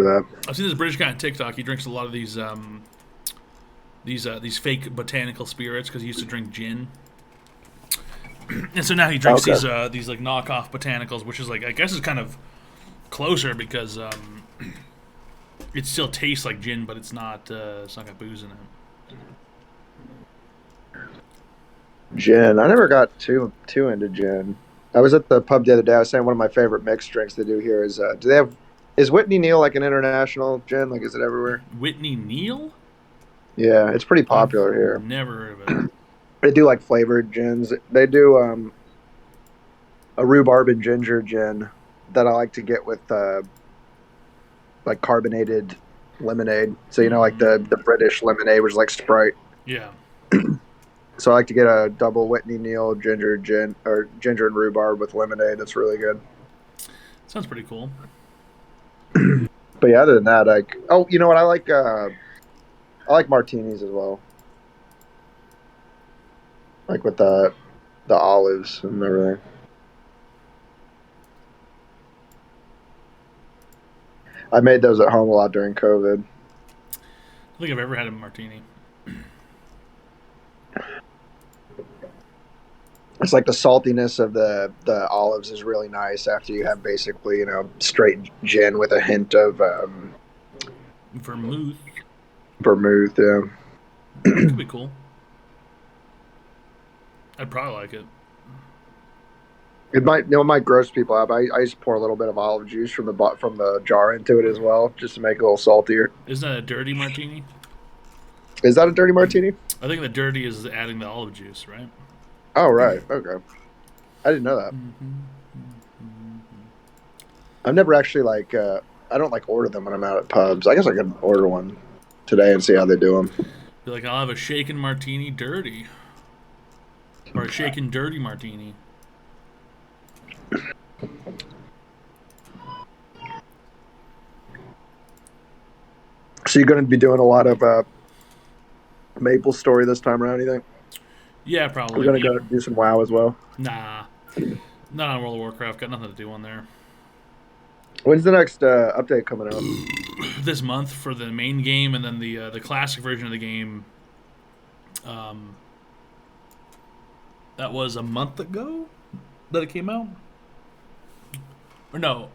heard of that. I've seen this British guy on TikTok. He drinks a lot of these fake botanical spirits because he used to drink gin. And so now he drinks these like knockoff botanicals, which is like, I guess is kind of closer because it still tastes like gin, but it's not got booze in it. Gin. I never got too into gin. I was at the pub the other day. I was saying one of my favorite mixed drinks they do here is do they have is Whitney Neal like an international gin? Like, is it everywhere? Whitney Neal? Yeah, it's pretty popular here. Never heard of it. They do like flavored gins. They do a rhubarb and ginger gin that I like to get with like carbonated lemonade. So like the British lemonade, which is like Sprite. Yeah. So I like to get a double Whitney Neal ginger gin or ginger and rhubarb with lemonade. That's really good. Sounds pretty cool. But yeah, other than that, you know what I like martinis as well. Like with the olives and everything. I made those at home a lot during COVID. I don't think I've ever had a martini. It's like the saltiness of the olives is really nice after you have basically, straight gin with a hint of Vermouth. Vermouth, yeah. Could be cool. I'd probably like it. It might gross people out. But I just pour a little bit of olive juice from the jar into it as well, just to make it a little saltier. Isn't that a dirty martini? Is that a dirty martini? I think the dirty is adding the olive juice, right? Oh, right. Okay. I didn't know that. I've never actually I don't order them when I'm out at pubs. I guess I could order one today and see how they do them. Be like, I'll have a shaken martini dirty. Or a shaken dirty martini. So you're going to be doing a lot of Maple Story this time around, you think? Yeah, probably. We're going to go do some WoW as well? Nah. Not on World of Warcraft. Got nothing to do on there. When's the next update coming out? This month for the main game, and then the classic version of the game. That was a month ago that it came out. Or no,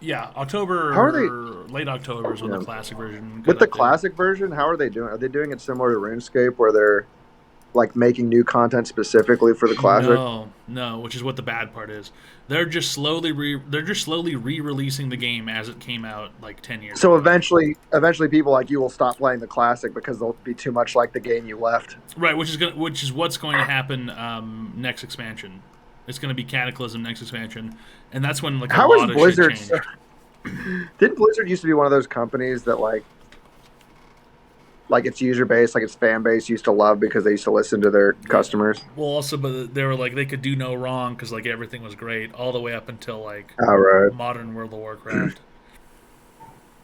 yeah, October. How are they? Late October is when the classic version. With the classic version, how are they doing? Are they doing it similar to RuneScape, where they're making new content specifically for the classic? No, which is what the bad part is. They're just slowly re-releasing the game as it came out 10 years so ago. Eventually people like you will stop playing the classic because they'll be too much like the game you left. Right, which is what's going to happen next expansion. It's going to be Cataclysm next expansion, and that's when a lot of Blizzard shit changed. Didn't Blizzard used to be one of those companies that its user base, its fan base used to love because they used to listen to their customers? Well, also, but they were they could do no wrong because everything was great all the way up until modern World of Warcraft.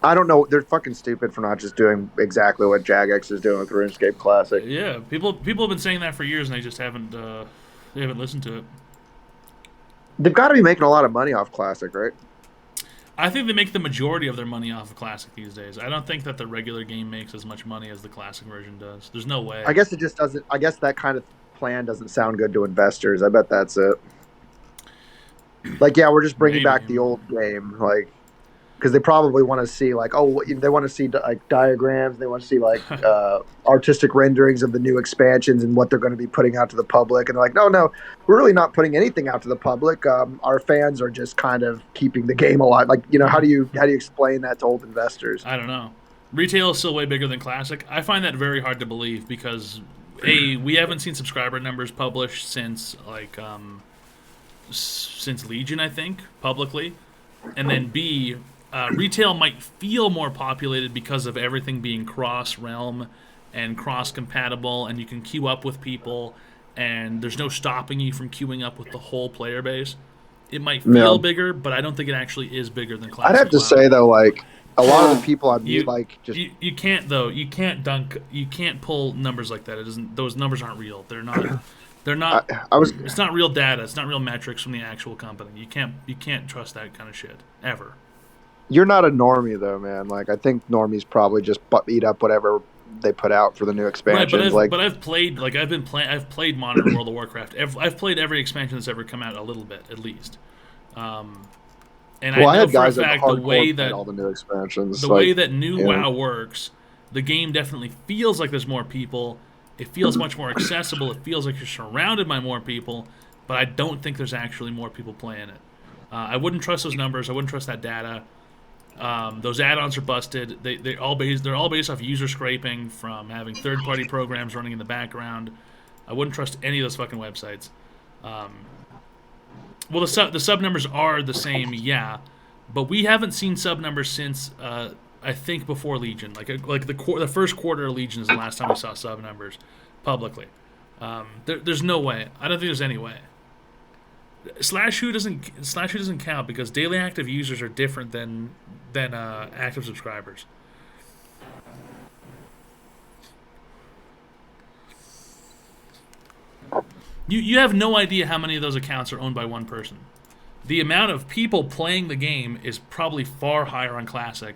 I don't know. They're fucking stupid for not just doing exactly what Jagex is doing with RuneScape Classic. Yeah, people have been saying that for years, and they just haven't listened to it. They've got to be making a lot of money off Classic, right? I think they make the majority of their money off of Classic these days. I don't think that the regular game makes as much money as the Classic version does. There's no way. I guess it just doesn't. I guess that kind of plan doesn't sound good to investors. I bet that's it. We're just bringing back the old game, because they probably want to see they want to see diagrams, they want to see artistic renderings of the new expansions and what they're going to be putting out to the public, and they're no, we're really not putting anything out to the public. Our fans are just kind of keeping the game alive. How do you explain that to old investors? I don't know. Retail is still way bigger than Classic. I find that very hard to believe because we haven't seen subscriber numbers published since Legion, I think, publicly, and then B. Retail might feel more populated because of everything being cross-realm and cross-compatible, and you can queue up with people, and there's no stopping you from queuing up with the whole player base. It might feel bigger, but I don't think it actually is bigger than Classic. I'd have to say, though, a lot of the people I'd meet, You can't, though. You can't you can't pull numbers like that. It isn't. Those numbers aren't real. They're not. They're not. It's not real data. It's not real metrics from the actual company. You can't trust that kind of shit ever. You're not a normie though, man. Like I think normies probably just eat up whatever they put out for the new Right, expansions. Like I've played like I've played modern World of Warcraft. I've played every expansion that's ever come out a little bit at least. And I well, I know had for a guys that fact hardcore played all the new expansions. the Like way that new you know, WoW works, the game definitely feels like there's more people. It feels much more accessible. It feels like you're surrounded by more people, but I don't think there's actually more people playing it. I wouldn't trust those numbers. I wouldn't trust that data. Those add-ons are busted. They're all based off user scraping from having third-party programs running in the background. I wouldn't trust any of those fucking websites. Well, the sub numbers are the same, yeah, but we haven't seen sub numbers since I think before Legion. The first quarter of Legion is the last time we saw sub numbers publicly. There's no way. I don't think there's any way. Slash who doesn't count because daily active users are different than active subscribers. You have no idea how many of those accounts are owned by one person. The amount of people playing the game is probably far higher on Classic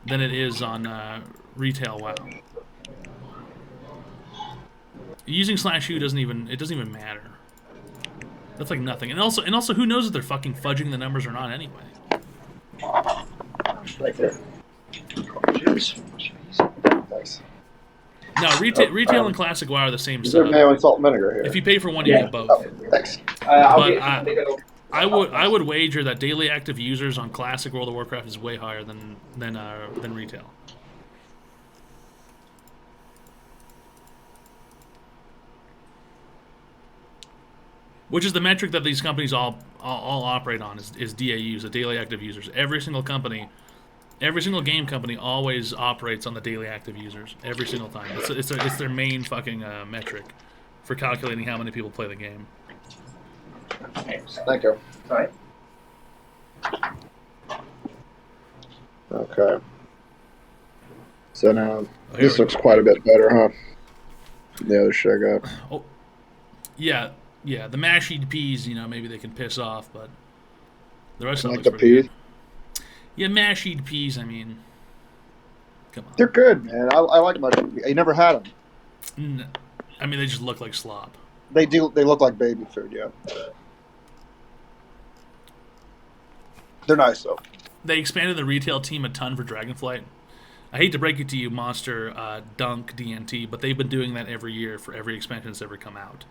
than it is on retail WoW. Using /who doesn't even matter. That's like nothing. And also who knows if they're fucking fudging the numbers or not anyway. right there. Cheers. Thanks. No, retail and classic WoW are the same Is there stuff. mayo and salt and vinegar here? If you pay for one, you get both. Oh, thanks. But I would wager that daily active users on classic World of Warcraft is way higher than retail. Which is the metric that these companies all operate on is DAUs, the daily active users. Every single game company always operates on the daily active users every single time. It's their main fucking metric for calculating how many people play the game. Thank you. All right. Okay. So now this looks quite a bit better, huh? The other shit I got. Oh, yeah. The mashed peas, maybe they can piss off, but the rest of it Like looks the pretty peas? good. Yeah, mashed peas. I mean, come on. They're good, man. I like them. I never had them. I mean, they just look like slop. They do. They look like baby food. Yeah. They're nice though. They expanded the retail team a ton for Dragonflight. I hate to break it to you, Monster, Dunk, DNT, but they've been doing that every year for every expansion that's ever come out.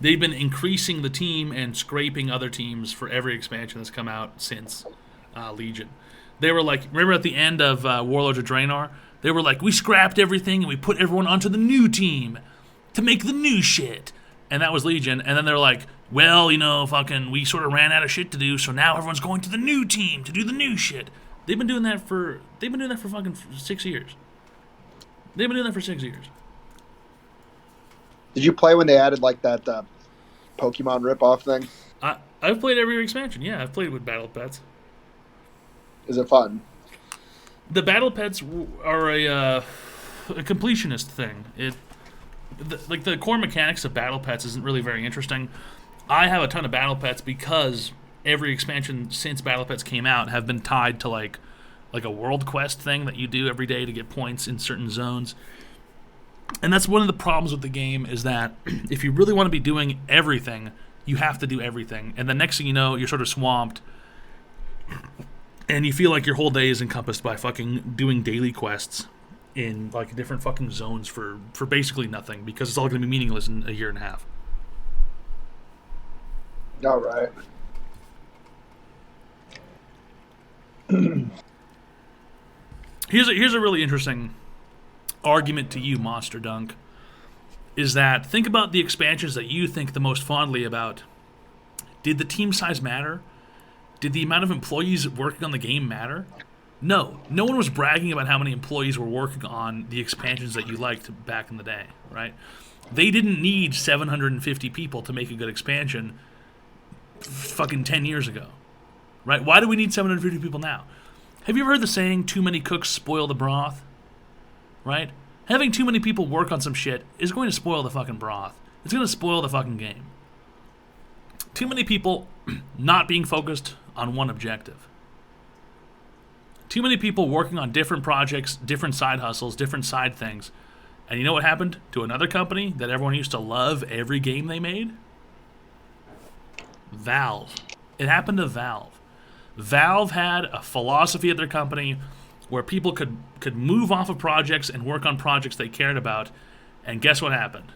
They've been increasing the team and scraping other teams for every expansion that's come out since Legion. They were like, remember at the end of Warlords of Draenor? They were like, we scrapped everything and we put everyone onto the new team to make the new shit. And that was Legion. And then they're like, well, fucking, we sort of ran out of shit to do, so now everyone's going to the new team to do the new shit. They've been doing that for fucking 6 years. They've been doing that for 6 years. Did you play when they added like that Pokemon rip-off thing? I've played every expansion. Yeah, I've played with Battle Pets. Is it fun? The Battle Pets are a completionist thing. The core mechanics of Battle Pets isn't really very interesting. I have a ton of Battle Pets because every expansion since Battle Pets came out have been tied to like a world quest thing that you do every day to get points in certain zones. And that's one of the problems with the game is that if you really want to be doing everything, you have to do everything. And the next thing you know, you're sort of swamped. And you feel like your whole day is encompassed by fucking doing daily quests in like different fucking zones for basically nothing because it's all going to be meaningless in a year and a half. All right. Here's a really interesting argument to you, Monster Dunk, is that think about the expansions that you think the most fondly about. Did the team size matter? Did the amount of employees working on the game matter? No. No one was bragging about how many employees were working on the expansions that you liked back in the day, right? They didn't need 750 people to make a good expansion fucking 10 years ago, right? Why do we need 750 people now? Have you ever heard the saying, too many cooks spoil the broth? Right? Having too many people work on some shit is going to spoil the fucking broth. It's going to spoil the fucking game. Too many people not being focused on one objective. Too many people working on different projects, different side hustles, different side things. And you know what happened to another company that everyone used to love every game they made? Valve. It happened to Valve. Valve had a philosophy at their company where people could move off of projects and work on projects they cared about. And guess what happened?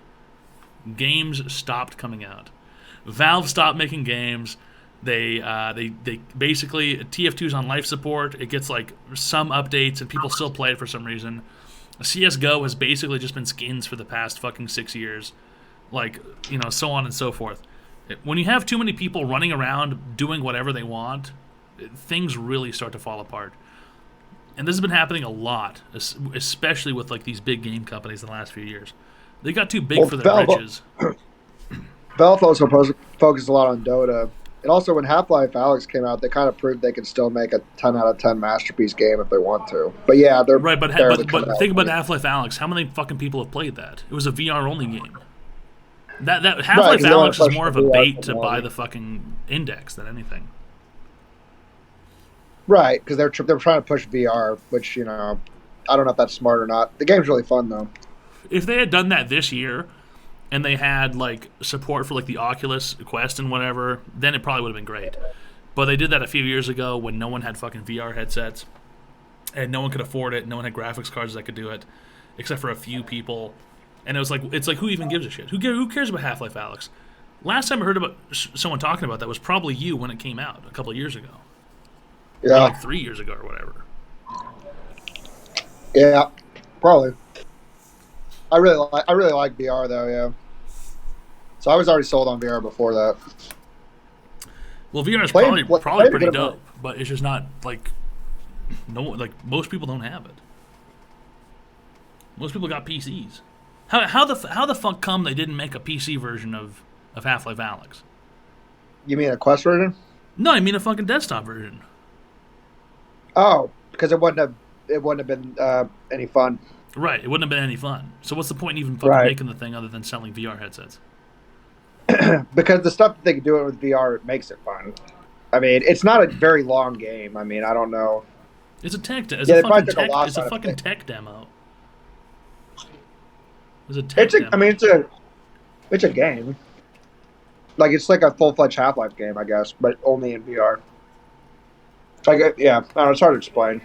Games stopped coming out. Valve stopped making games. They basically TF2's on life support. It gets like some updates and people still play it for some reason. CS:GO has basically just been skins for the past fucking 6 years, like so on and so forth. When you have too many people running around doing whatever they want, things really start to fall apart. And this has been happening a lot, especially with like these big game companies in the last few years. They got too big for their britches. Valve also focused a lot on Dota. And also, when Half-Life Alyx came out, they kind of proved they could still make a 10 out of 10 masterpiece game if they want to. But yeah, they're right. But think about Half-Life Alyx. How many fucking people have played that? It was a VR only game. That Half-Life Alyx is more of a bait to buy the fucking index than anything. Right, because they're trying to push VR, which I don't know if that's smart or not. The game's really fun though. If they had done that this year, and they had like support for like the Oculus Quest and whatever, then it probably would have been great. But they did that a few years ago when no one had fucking VR headsets, and no one could afford it. No one had graphics cards that could do it, except for a few people. And it's like who even gives a shit? Who cares about Half-Life Alyx? Last time I heard about someone talking about that was probably you when it came out a couple of years ago. Yeah, like 3 years ago or whatever. Yeah, probably. I really like VR though. Yeah. So I was already sold on VR before that. Well, VR is probably pretty dope, but it's just not like most people don't have it. Most people got PCs. How the fuck come they didn't make a PC version of Half-Life Alyx? You mean a Quest version? No, I mean a fucking desktop version. Oh, because it wouldn't have been any fun. Right, it wouldn't have been any fun. So what's the point in even fucking making the thing other than selling VR headsets? Because the stuff that they can do it with VR makes it fun. I mean, it's not a very long game. I mean, I don't know. It's a tech. It's a fucking tech demo. It's a tech demo. I mean, it's a game. Like it's like a full-fledged Half-Life game, I guess, but only in VR. Like, yeah, I don't know, it's hard to explain.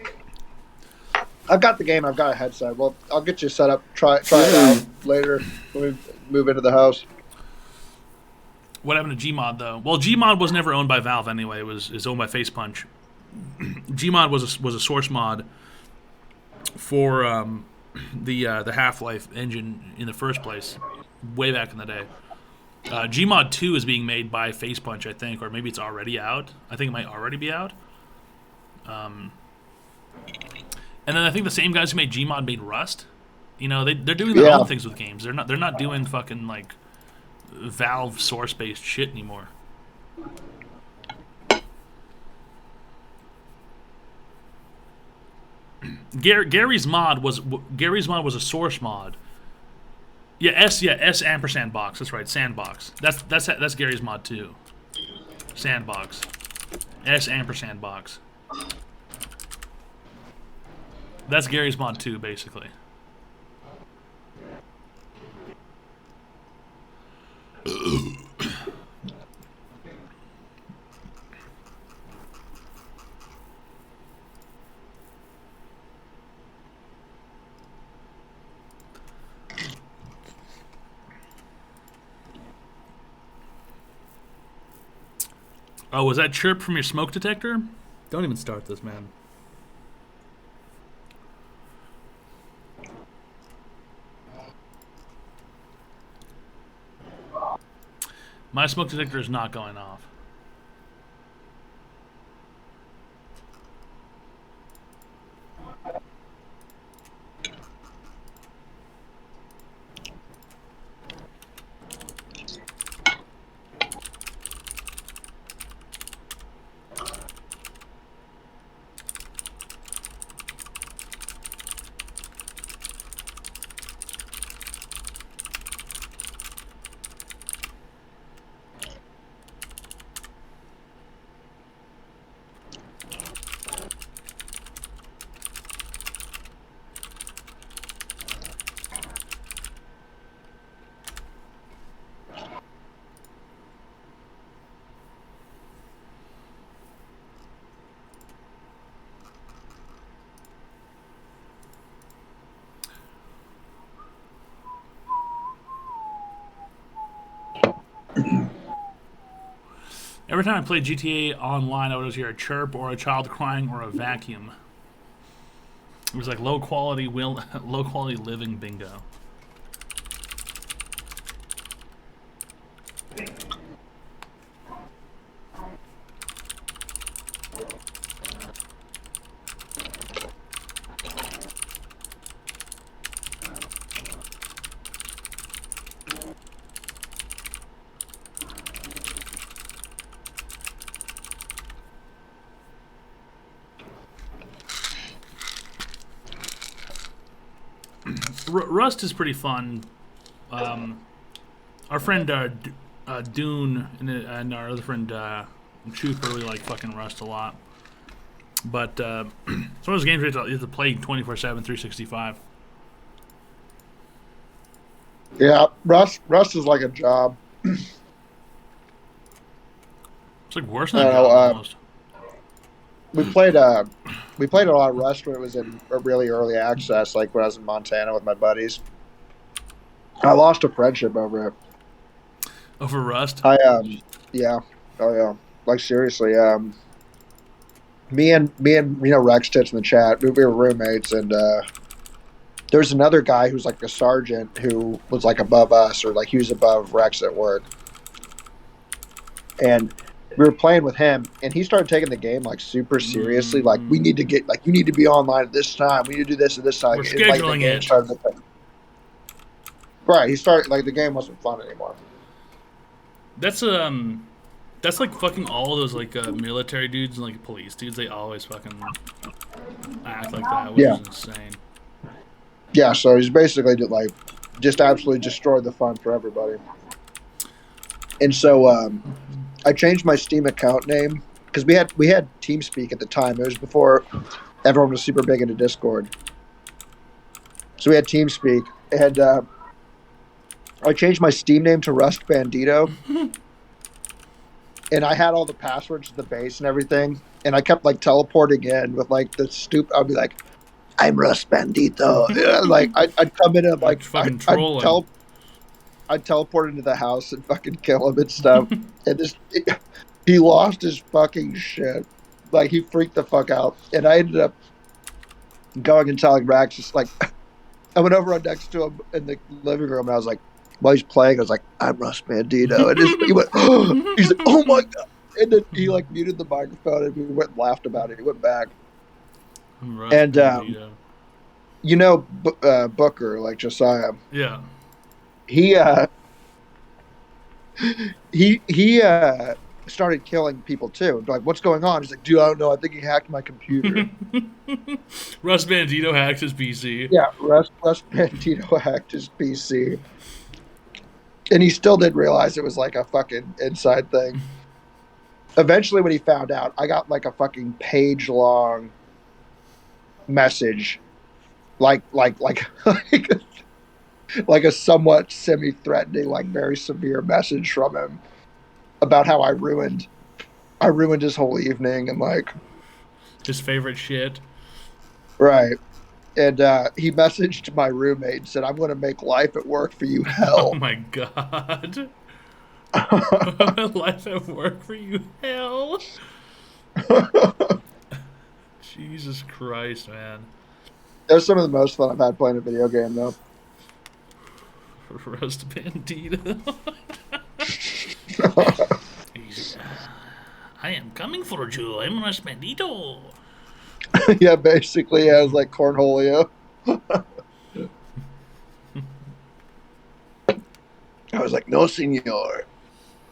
I've got the game. I've got a headset. Well, I'll get you set up. Try it out later when we move into the house. What happened to Gmod though? Well, Gmod was never owned by Valve anyway. It was owned by Facepunch. Gmod was a source mod for the Half-Life engine in the first place, way back in the day. Gmod 2 is being made by Facepunch, I think, or maybe it's already out. I think it might already be out. And then I think the same guys who made Gmod made Rust. They're doing their own things with games. They're not doing fucking like Valve source-based shit anymore. Gary's mod was a source mod. Yeah, S ampersand box. That's right, Sandbox. That's Gary's mod too. Sandbox. S ampersand box. That's Gary's mod too, basically. Oh, was that chirp from your smoke detector? Don't even start this, man. My smoke detector is not going off. Every time I played GTA Online, I would always hear a chirp or a child crying or a vacuum. It was like low quality low quality living bingo. Rust is pretty fun. Our friend Dune and our other friend Truth really like fucking Rust a lot. But it's one of those games where you have to play 24/7, 365. Yeah, Rust is like a job. It's like worse I than a don't know, job almost. we played a lot of Rust when it was in a really early access, like when I was in Montana with my buddies. I lost a friendship over it. Over Rust? Yeah, oh yeah, like seriously, me and Rex Tits in the chat, we were roommates, and there's another guy who's like a sergeant who was like above us, or like he was above Rex at work, and we were playing with him, and he started taking the game like super seriously. Like, we need to get, like, you need to be online at this time. We need to do this at this time. We're And, like, the scheduling game it. started to, right. He started, like, the game wasn't fun anymore. That's like fucking all those like military dudes and like police dudes. They always fucking act like that, which Yeah. is insane. Yeah, so he's basically like just absolutely destroyed the fun for everybody. And so I changed my Steam account name because we had TeamSpeak at the time. It was before everyone was super big into Discord. So we had TeamSpeak, and I changed my Steam name to Rust Bandito. And I had all the passwords to the base and everything, and I kept like teleporting in with like the I'd be like, "I'm Rust Bandito." Yeah, like I'd come in and like fucking trolling. I'd teleport into the house and fucking kill him and stuff. And he lost his fucking shit. Like, he freaked the fuck out. And I ended up going and telling Rax, just like, I went over next to him in the living room, and I was like, while he's playing, I was like, "I'm Rust Bandito." And he went, oh, he's like, "Oh my God." And then he like muted the microphone, and we went and laughed about it. He went back. Rust And, Bandito. Booker, like Josiah. Yeah. He started killing people too. Like, "What's going on?" He's like, "Dude, I don't know. I think he hacked my computer." Rust Bandito hacked his PC. Yeah, Rust Bandito hacked his PC, and he still didn't realize it was like a fucking inside thing. Eventually, when he found out, I got like a fucking page-long message, like like a somewhat semi-threatening, like very severe message from him about how I ruined his whole evening, and like His favorite shit. right. And he messaged my roommate and said, "I'm going to make life at work for you hell." Oh my God. Life at work for you, hell. Jesus Christ, man. That was some of the most fun I've had playing a video game, though. Rust Bandito. I am coming for you. I'm Rust Bandito. Yeah, basically, yeah, it was like Cornholio. I was like, "No, senor.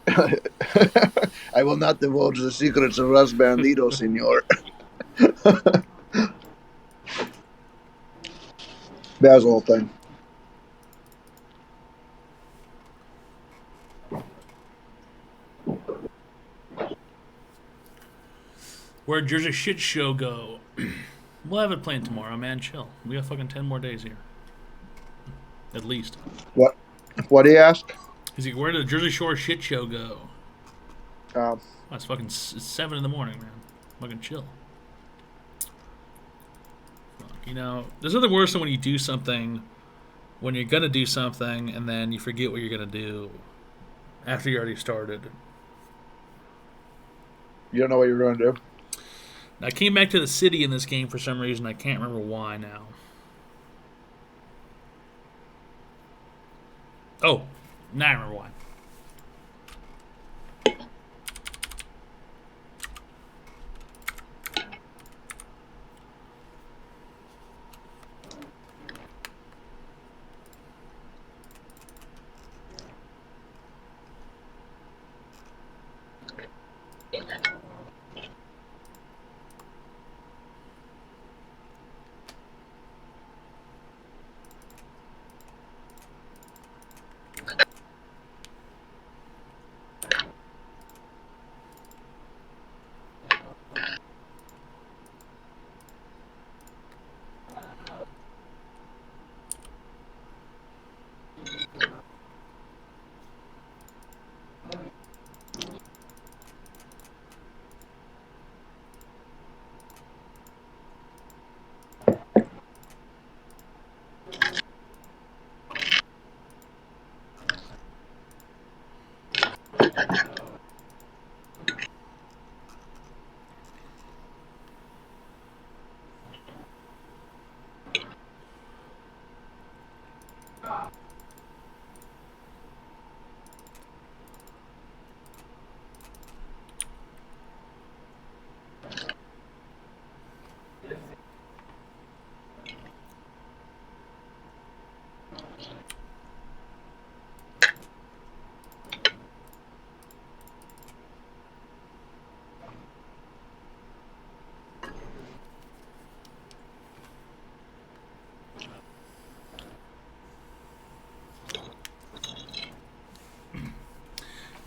I will not divulge the secrets of Rust Bandito, senor." That was the whole thing. Where'd Jersey Shit Show go? We'll have it playing tomorrow, man. Chill. We got fucking 10 more days here. At least. What? What do you ask? He's like, where did the Jersey Shore Shit Show go? Um, Oh, it's fucking 7 in the morning, man. Fucking chill. Fuck, you know, there's nothing worse than when you do something, when you're gonna do something, and then you forget what you're gonna do after you already started. You don't know what you're going to do. I came back to the city in this game for some reason. I can't remember why now. Oh, now I remember why.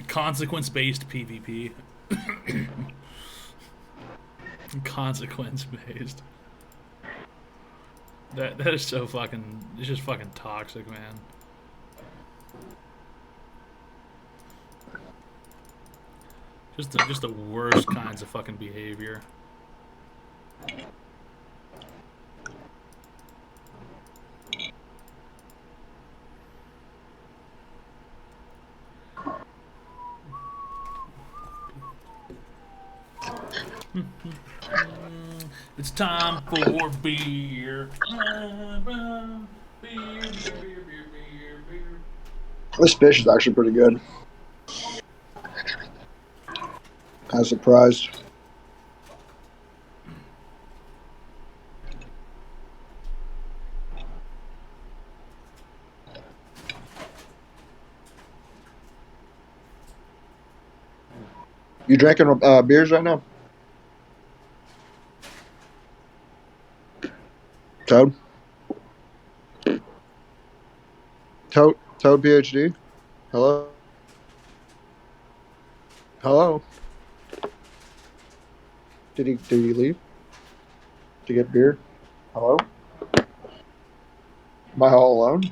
Consequence-based PvP. Consequence-based. That is so fucking. It's just fucking toxic, man. Just the worst kinds of fucking behavior. It's time for beer. Beer. This fish is actually pretty good. Kind of surprised. You drinking beers right now? Toad? Toad PhD? Hello? Hello? Did he leave to get beer? Hello? Am I all alone?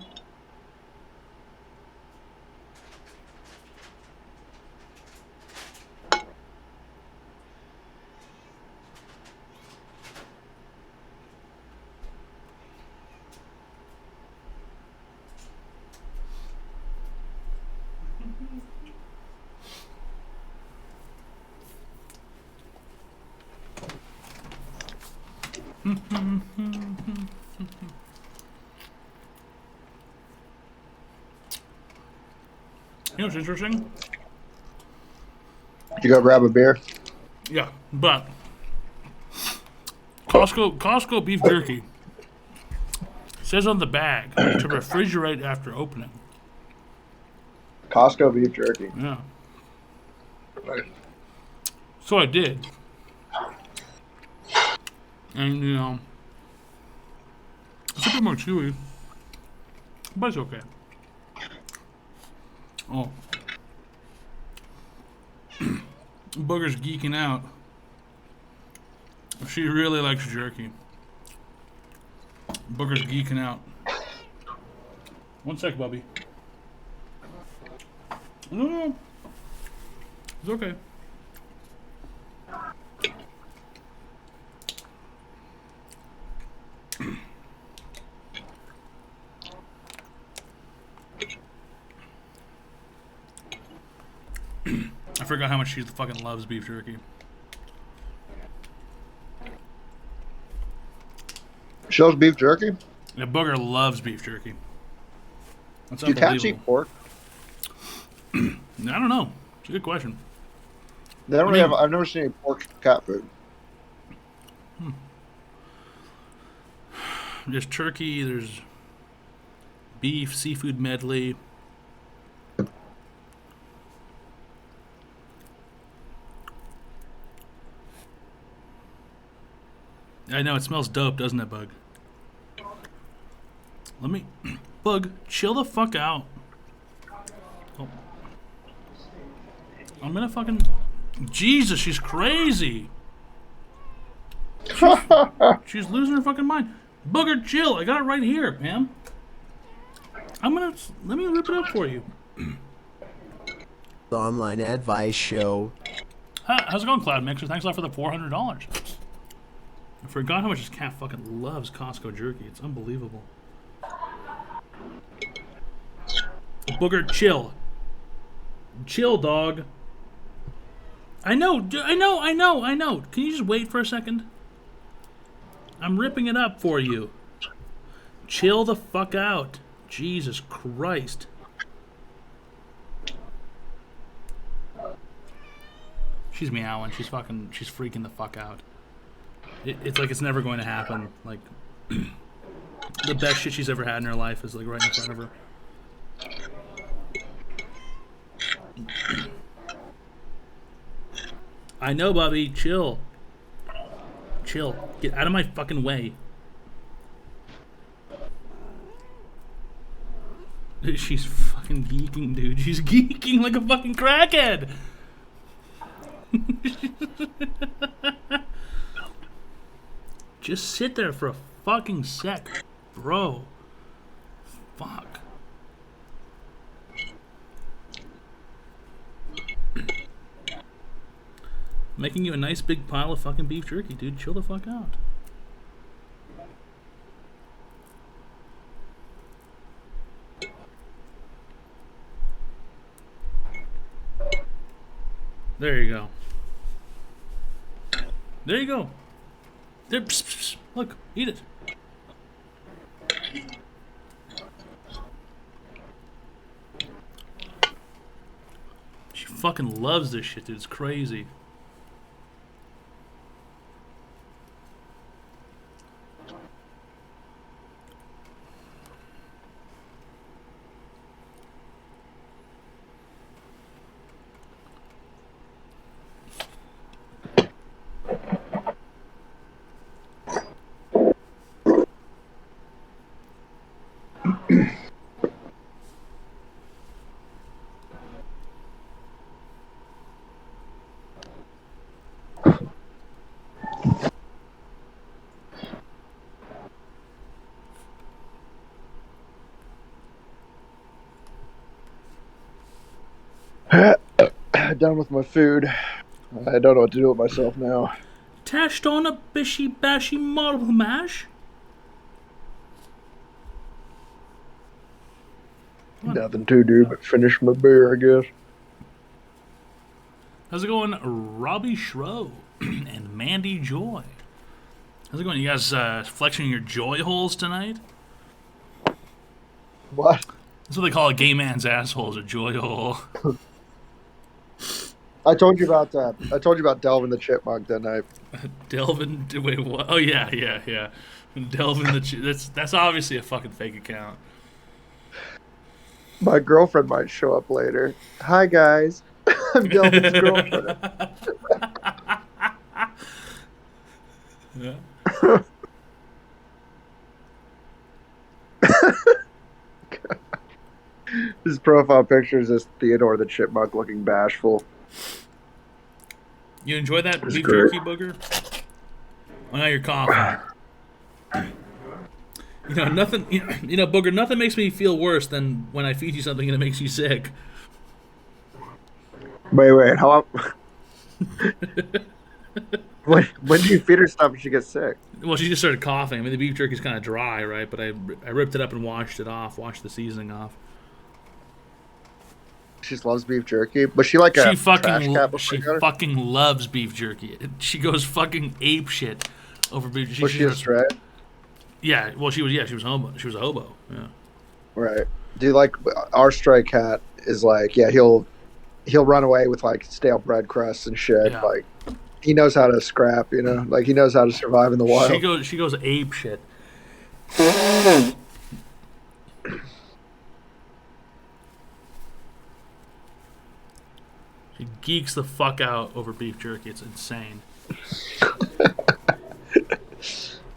You know what's interesting? Did you go grab a beer? Yeah, but Costco beef jerky says on the bag to refrigerate after opening. Costco beef jerky. Yeah, Nice. so I did, and it's a bit more chewy, but it's okay. Oh, Booger's geeking out. She really likes jerky. Booger's geeking out. One sec, Bubby. No. It's okay. I forgot how much she fucking loves beef jerky. She loves beef jerky. The booger loves beef jerky. That's Do cats unbelievable. eat pork? I don't know. It's a good question. They don't really have. I've never seen any pork cat food. There's turkey. There's beef, seafood medley. I know, it smells dope, doesn't it, Bug? Let me... Bug, chill the fuck out. Oh. I'm gonna fucking... Jesus, she's crazy. She's losing her fucking mind. Booger, chill. I got it right here, Pam. I'm gonna... Let me rip it up for you. The online advice show. How's it going, Cloud Mixer? Thanks a lot for the $400. I forgot how much this cat fucking loves Costco jerky. It's unbelievable. Booger, chill. Chill, dog. I know. Can you just wait for a second? I'm ripping it up for you. Chill the fuck out. Jesus Christ. She's meowing. She's freaking the fuck out. It's like it's never going to happen. Like, the best shit she's ever had in her life is like right in front of her. I know, Bobby. Chill. Chill. Get out of my fucking way. She's fucking geeking, dude. She's geeking like a fucking crackhead. Just sit there for a fucking sec, bro. Fuck. Making you a nice big pile of fucking beef jerky, dude. Chill the fuck out. There you go. There you go. There, pss, pss, pss. Look, eat it. She fucking loves this shit, dude. It's crazy. Done with my food. I don't know what to do with myself now. Tashed on a bishy bashy marble mash. Nothing to do but finish my beer, I guess. How's it going, Robbie Shro and Mandy Joy? How's it going? You guys flexing your joy holes tonight? What? That's what they call a gay man's asshole, is a joy hole. I told you about that. I told you about Delvin the Chipmunk that night. Delvin, wait, what? Oh yeah. Delvin that's obviously a fucking fake account. My girlfriend might show up later. Hi guys, I'm Delvin's girlfriend. Yeah. His profile picture is this Theodore the Chipmunk looking bashful. You enjoy that beef great. jerky, Booger? Oh, now you're coughing. You know, nothing. You know, Booger. Nothing makes me feel worse than when I feed you something and it makes you sick. Wait, how? When do you feed her stuff and she gets sick? Well, she just started coughing. I mean, the beef jerky's kind of dry, right? But I ripped it up and washed it off, washed the seasoning off. She just loves beef jerky, but she like a She fucking trash cat. she fucking loves beef jerky. She goes fucking ape shit over beef jerky. Was she a stray? Yeah, well, she was. Yeah, she was homo. She was a hobo. Yeah. Right. Dude, like our stray cat is like, yeah, he'll run away with like stale bread crusts and shit. Yeah. Like he knows how to scrap, you know, like he knows how to survive in the She wild. goes. She goes ape shit. She geeks the fuck out over beef jerky. It's insane.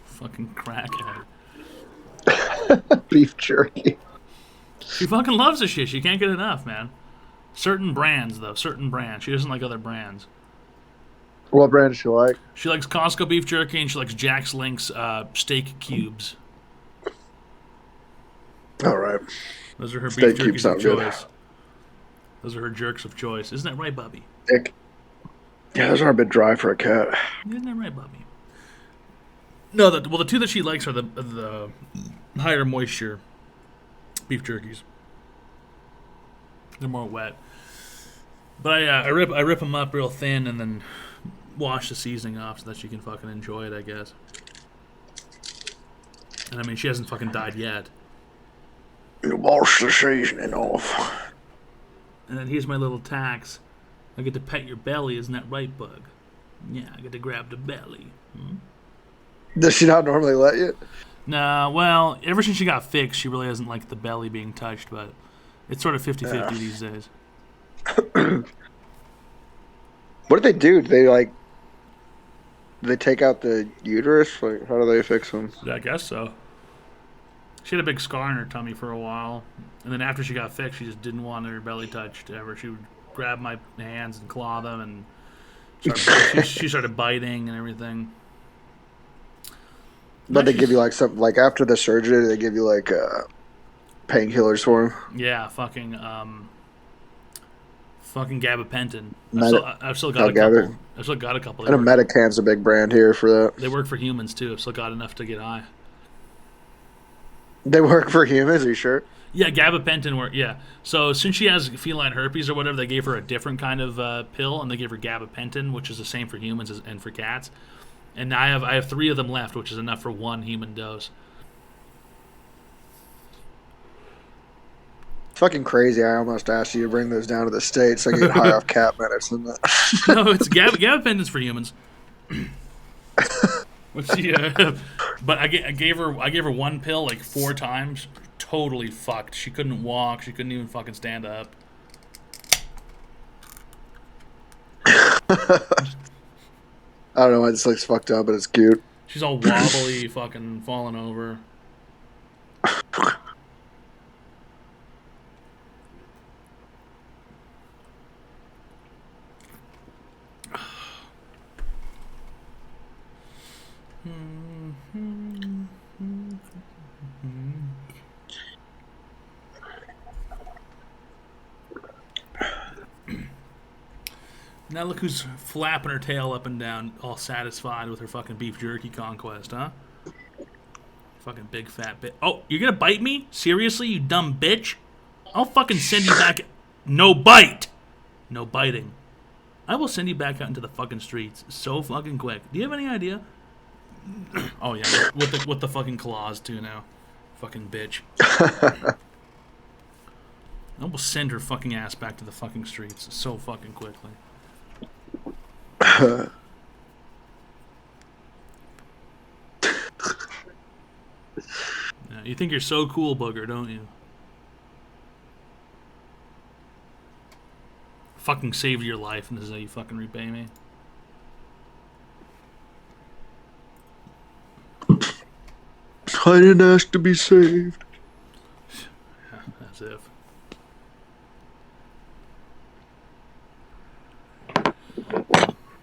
Fucking crackhead. Beef jerky. She fucking loves this shit. She can't get enough, man. Certain brands, though. Certain brands. She doesn't like other brands. What brand does she like? She likes Costco beef jerky, and she likes Jack's Link's steak cubes. All right. Those are her Steak beef cubes jerkies of sound good. choice. Those are her jerks of choice. Isn't that right, Bubby? Dick. Yeah, those are a bit dry for a cat. Isn't that right, Bubby? No, the two that she likes are the higher moisture beef jerkies. They're more wet. But I rip them up real thin and then wash the seasoning off so that she can fucking enjoy it, I guess. And I mean, she hasn't fucking died yet. You wash the seasoning off. And then here's my little tax. I get to pet your belly, isn't that right, Bug? Yeah, I get to grab the belly. Does she not normally let you? Nah, well, ever since she got fixed, she really hasn't liked the belly being touched, but it's sort of 50-50 these days. What do? Do they take out the uterus? Like, how do they fix them? Yeah, I guess so. She had a big scar on her tummy for a while, and then after she got fixed, she just didn't want her belly touched ever. She would grab my hands and claw them, and she started biting and everything. But they give you like something like after the surgery, they give you like painkillers for them. Yeah, fucking gabapentin. I've still got a Gabbard. couple. I've still got a couple. And a Medican's a big brand here for that. They work for humans too. I've still got enough to get high. They work for humans, are you sure? Yeah, gabapentin work. Yeah. So since she has feline herpes or whatever, they gave her a different kind of pill, and they gave her gabapentin, which is the same for humans and for cats. And now I have 3 of them left, which is enough for 1 human dose. Fucking crazy. I almost asked you to bring those down to the States so I can get high off cat medicine. No, it's gabapentin's for humans. But I gave her 1 pill like 4 times. Totally fucked. She couldn't walk. She couldn't even fucking stand up. I don't know why this looks fucked up, but it's cute. She's all wobbly, fucking falling over. Now look who's flapping her tail up and down, all satisfied with her fucking beef jerky conquest, huh? Fucking big fat bitch. Oh, you're gonna bite me? Seriously, you dumb bitch? I'll fucking send you back. No bite! No biting. I will send you back out into the fucking streets so fucking quick. Do you have any idea? Oh yeah, with the fucking claws too now. Fucking bitch. I will send her fucking ass back to the fucking streets so fucking quickly. Yeah, you think you're so cool, Booger, don't you? Fucking saved your life, and this is how you fucking repay me. I didn't ask to be saved. As if.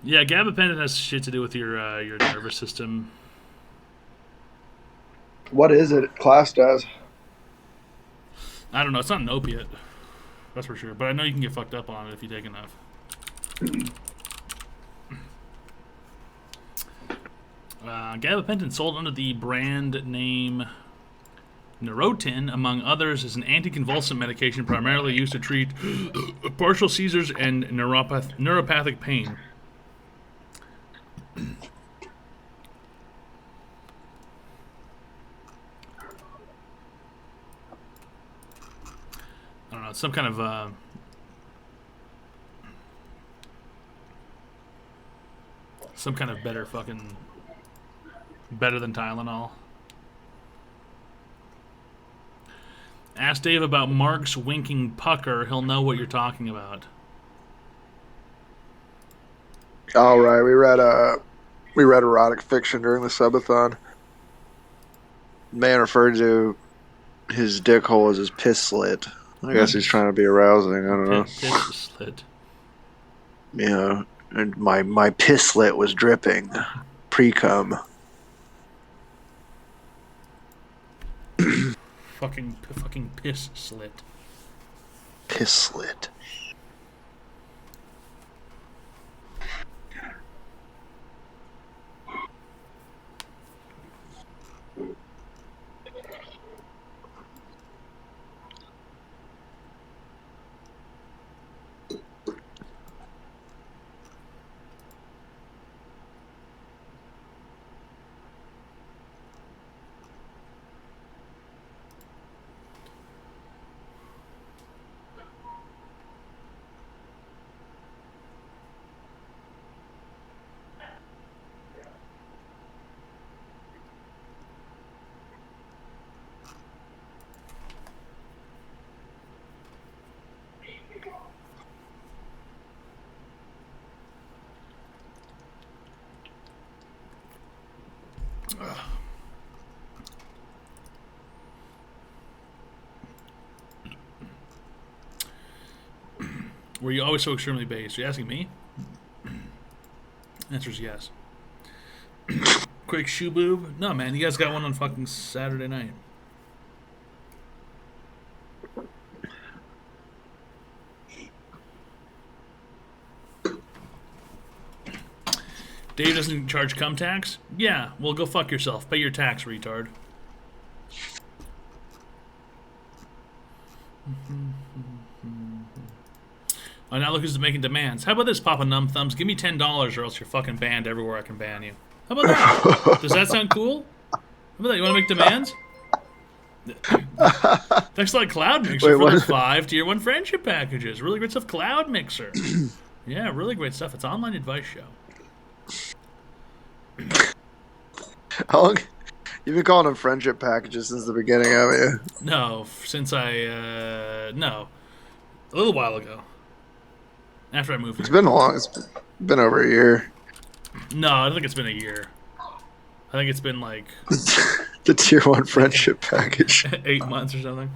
Yeah, gabapentin has shit to do with your nervous system. What is it classed as? I don't know. It's not an opiate. That's for sure. But I know you can get fucked up on it if you take enough. Gabapentin sold under the brand name Neurotin, among others, is an anticonvulsant medication primarily used to treat partial seizures and neuropathic pain. know. Some kind of better than Tylenol. Ask Dave about Mark's winking pucker. He'll know what you're talking about. All right, we read erotic fiction during the subathon. Man referred to his dick hole as his piss slit. I guess he's trying to be arousing. I don't know. Piss slit. Yeah, and my piss slit was dripping, pre-cum. fucking piss slit. Piss slit. Were you always so extremely based? Are you asking me? Answer is yes. Quick shoe boob? No, man. You guys got one on fucking Saturday night. Dave doesn't charge cum tax? Yeah, well, go fuck yourself. Pay your tax, retard. Oh, now look who's making demands. How about this, Papa Numb Thumbs? Give me $10 or else you're fucking banned everywhere I can ban you. How about that? Does that sound cool? How about that? You want to make demands? Thanks to like Cloud Mixer for the 5 tier 1 friendship packages. Really great stuff. Cloud Mixer. Yeah, really great stuff. It's an online advice show. How long? You've been calling them friendship packages since the beginning, haven't you? No, since no. A little while ago. After I moved here. It's been long. It's been over a year. No, I don't think it's been a year. I think it's been like... the tier 1 friendship package. 8 months or something.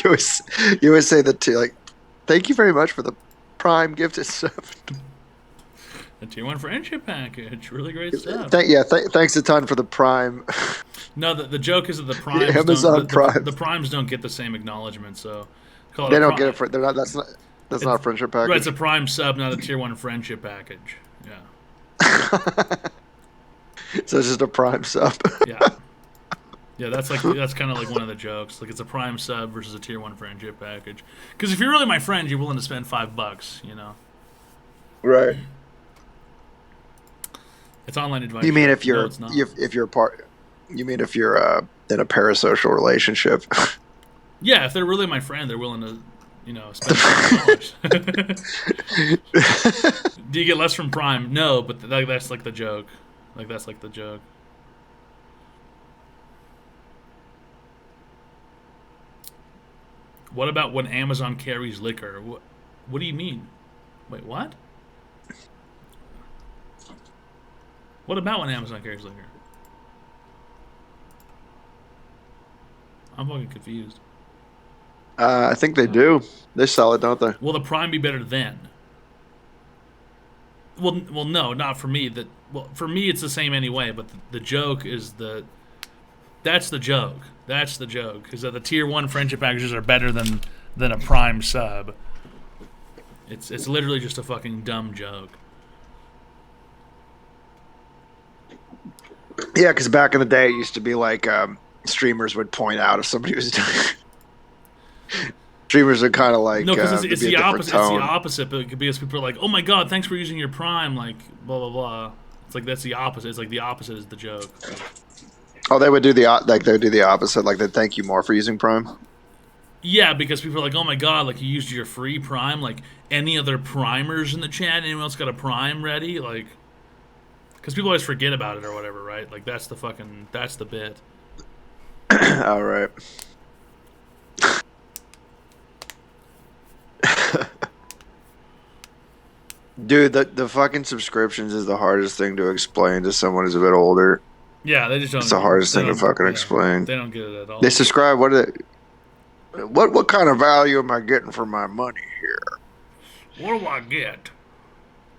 You always say that too, like, thank you very much for the Prime gifted stuff. The tier 1 friendship package. Really great stuff. Thanks a ton for the Prime. No, the joke is that the Primes Amazon Prime. The Primes don't get the same acknowledgement, so they don't get it for that's not a friendship package. Right, it's a Prime sub, not a tier 1 friendship package. Yeah. So it's just a Prime sub. Yeah. Yeah, that's kind of like one of the jokes. Like, it's a Prime sub versus a tier 1 friendship package. Because if you're really my friend, you're willing to spend $5, you know. Right. It's online advice. You mean if you're no, if you're part? You mean if you're in a parasocial relationship? Yeah, if they're really my friend, they're willing to, you know, spend $5. Do you get less from Prime? No, but that's like the joke. Like, that's like the joke. What about when Amazon carries liquor? What do you mean? Wait, what? What about when Amazon carries liquor? I'm fucking confused. I think they do. They sell it, don't they? Will the Prime be better then? Well, no, not for me. For me, it's the same anyway. But the joke is that's the joke. That's the joke. Is that the tier 1 friendship packages are better than a Prime sub? It's literally just a fucking dumb joke. Yeah, because back in the day, it used to be like streamers would point out if somebody was doing. Streamers would kind of like no, because it's the opposite. Tone. It's the opposite. Because people are like, "Oh my god, thanks for using your Prime," like blah blah blah. It's like that's the opposite. It's like the opposite is the joke. Oh, they would do the opposite. Like they'd thank you more for using Prime. Yeah, because people are like, oh my god, like you used your free Prime. Like any other primers in the chat? Anyone else got a Prime ready? Like, because people always forget about it or whatever, right? Like that's the bit. All right. Dude, the fucking subscriptions is the hardest thing to explain to someone who's a bit older. Yeah, they just don't. It's the hardest thing to fucking yeah, explain. They don't get it at all. They subscribe. What kind of value am I getting for my money here? What do I get?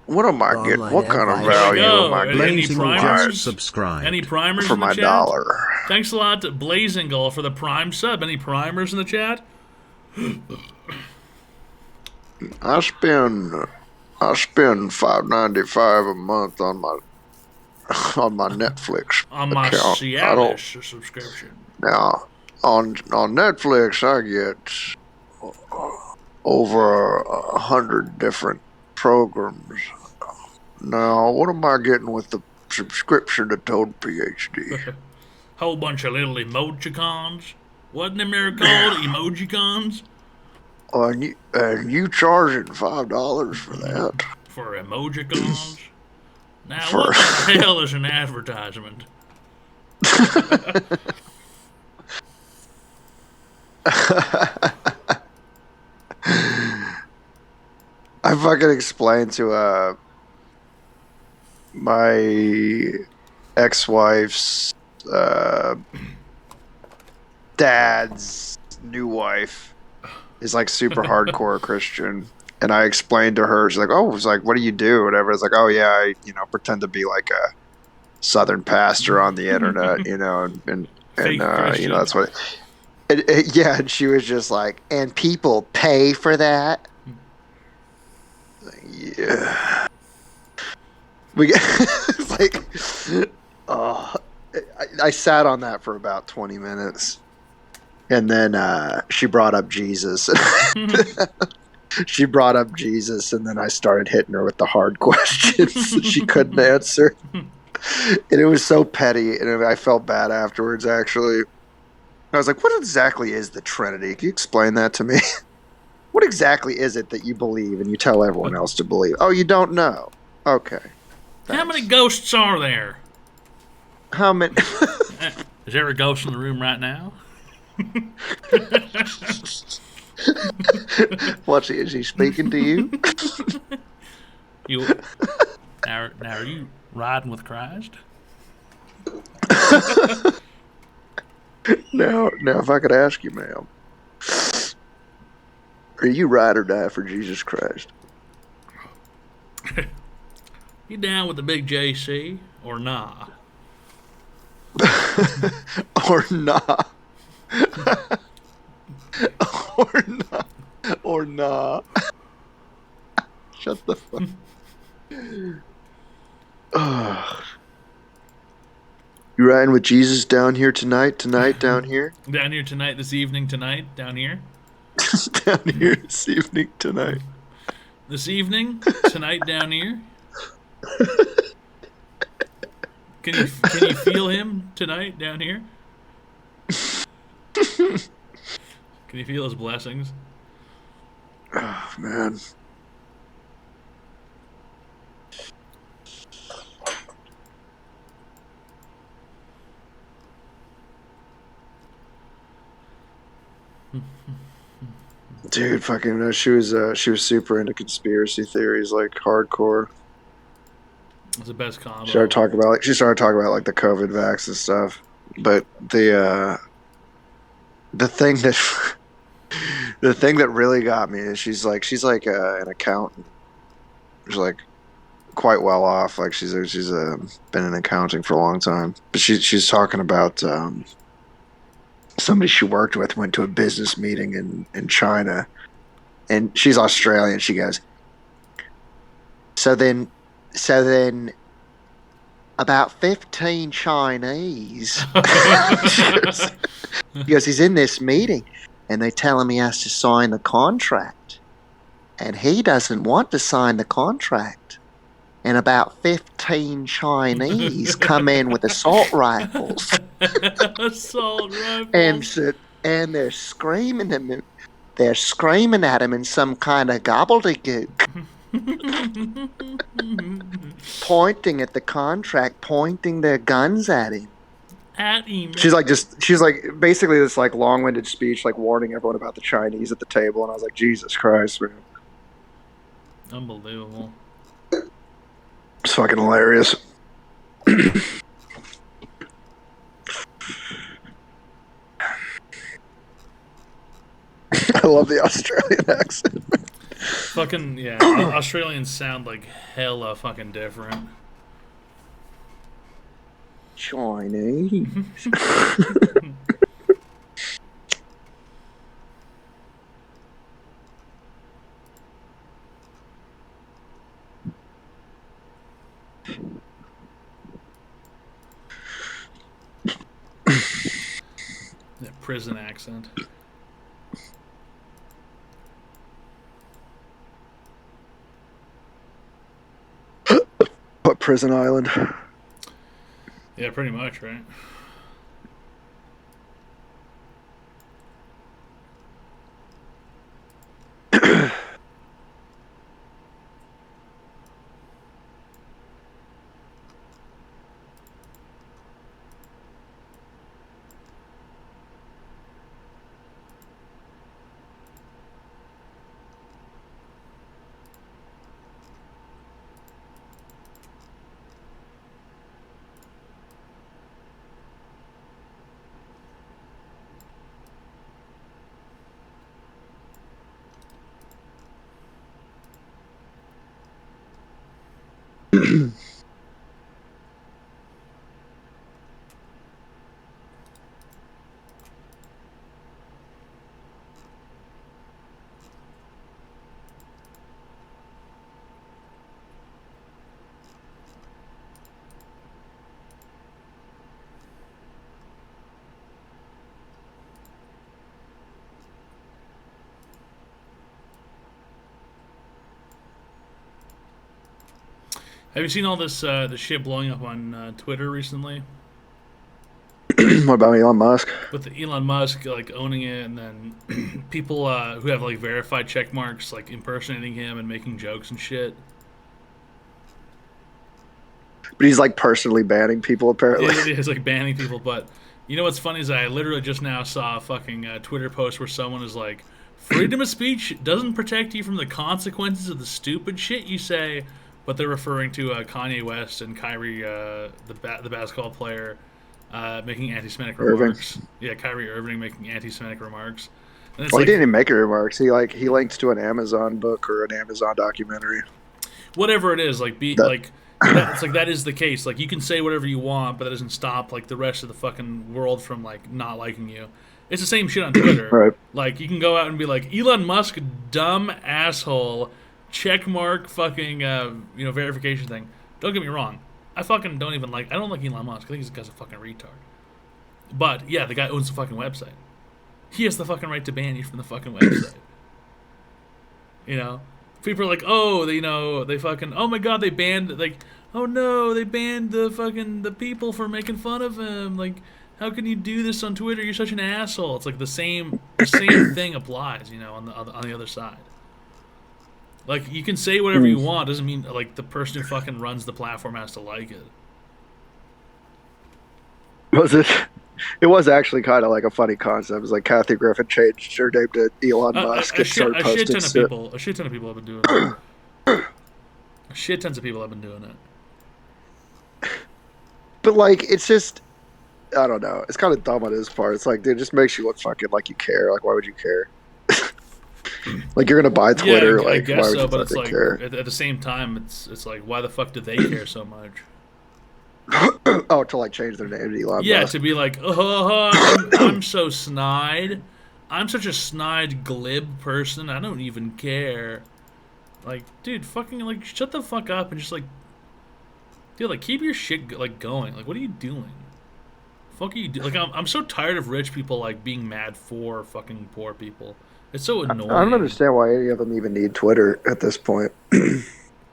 What am I getting? What kind of value am I Any getting primers? Subscribe. Any primers for in the my chat? dollar? Thanks a lot to Blazingle for the Prime sub. Any primers in the chat? I spend $5.95 a month on my Netflix On my account. Seattle subscription. Now on Netflix I get over 100 different programs. Now what am I getting with the subscription to Toad PhD? Whole bunch of little emojicons. Wasn't them they're called? Emojicons? And you charging $5 for that? For emojicons? Now, what the hell is an advertisement? I fucking explained to my ex-wife's dad's new wife is like super hardcore Christian, and I explained to her, she's like, oh, it's like, what do you do, whatever. It's like, oh yeah, I pretend to be like a Southern pastor on the internet, and that's what yeah. And she was just like, and people pay for that. Yeah, it's like, oh, I sat on that for about 20 minutes, and then she brought up Jesus. She brought up Jesus, and then I started hitting her with the hard questions that she couldn't answer, and it was so petty, and I felt bad afterwards. Actually, I was like, "What exactly is the Trinity? Can you explain that to me?" What exactly is it that you believe and you tell everyone else to believe? Oh, you don't know? Okay. Thanks. How many ghosts are there? How many? Is there a ghost in the room right now? Is he speaking to you? Now are you riding with Christ? Now, if I could ask you, ma'am. Are you ride or die for Jesus Christ? You down with the big JC or nah? Or nah? Or nah? Or nah? Shut the fuck. You riding with Jesus down here tonight? Down here? Down here tonight, this evening, tonight, down here? Down here this evening, tonight. This evening, tonight, down here? Can you feel him tonight, down here? Can you feel his blessings? Oh, man. Dude, fucking, she was super into conspiracy theories, like hardcore. It's the best combo. She started talking about like the COVID vax and stuff. But the thing that really got me is she's like an accountant. She's like quite well off. Like she's been in accounting for a long time. But she's talking about somebody she worked with went to a business meeting in China, and she's Australian. She goes, so then about 15 Chinese. He goes, he's in this meeting, and they tell him he has to sign the contract, and he doesn't want to sign the contract. and about 15 Chinese come in with assault rifles Assault and rifles. and they're screaming at him in some kind of gobbledygook, pointing at the contract, pointing their guns at him. At him. She's like basically this like long-winded speech, like warning everyone about the Chinese at the table, and I was like, Jesus Christ, man. Unbelievable. It's fucking hilarious. I love the Australian accent. Fucking, yeah. Australians sound like hella fucking different. Chinese. That prison accent. What prison island? Yeah, pretty much, right? Have you seen all this the shit blowing up on Twitter recently? What about Elon Musk? With Elon Musk like owning it, and then people who have like verified check marks like impersonating him and making jokes and shit. But he's like personally banning people apparently. It is like banning people, but you know what's funny is I literally just now saw a fucking Twitter post where someone is like, "Freedom of speech doesn't protect you from the consequences of the stupid shit you say," but they're referring to Kanye West and Kyrie, the basketball player, making anti-Semitic Irving. remarks. Yeah, Kyrie Irving making anti-Semitic remarks. And it's Well, like, he didn't even make any remarks. He linked to an Amazon book or an Amazon documentary. whatever it is, like That it's like that is the case. Like you can say whatever you want, but that doesn't stop like the rest of the fucking world from like not liking you. It's the same shit on Twitter. Right. Like you can go out and be like Elon Musk, dumb asshole, check mark, fucking verification thing. Don't get me wrong, I fucking don't even like. I don't like Elon Musk. I think this guy's a fucking retard. But yeah, the guy owns the fucking website. He has the fucking right to ban you from the fucking website. You know, people are like, oh, they fucking, oh my god, they banned, like, oh no, they banned the people for making fun of him. Like, how can you do this on Twitter? You're such an asshole. It's like the same thing applies, on the other side. Like, you can say whatever you want. Doesn't mean like the person who fucking runs the platform has to like it. Was it? It was actually kind of like a funny concept. It was like Kathy Griffin changed her name to Elon Musk and started posting shit. A shit ton of people have been doing it. A shit tons of people have been doing it. But like, it's just, I don't know. It's kind of dumb on his part. It's like, dude, it just makes you look fucking like you care. Like, why would you care? Like, you're gonna buy Twitter. Yeah, I like, guess why would so. you But it's fucking like care? at the same time, it's like, why the fuck do they care so much? Oh, to like change their name to Elon Yeah, Musk. to be like, I'm so snide. I'm such a snide, glib person. I don't even care. Like, dude, fucking, like, shut the fuck up and just, like, dude, like, keep your shit, like, going. Like, what are you doing? Fuck are you Like, I'm so tired of rich people, like, being mad for fucking poor people. It's so annoying. I don't understand why any of them even need Twitter at this point.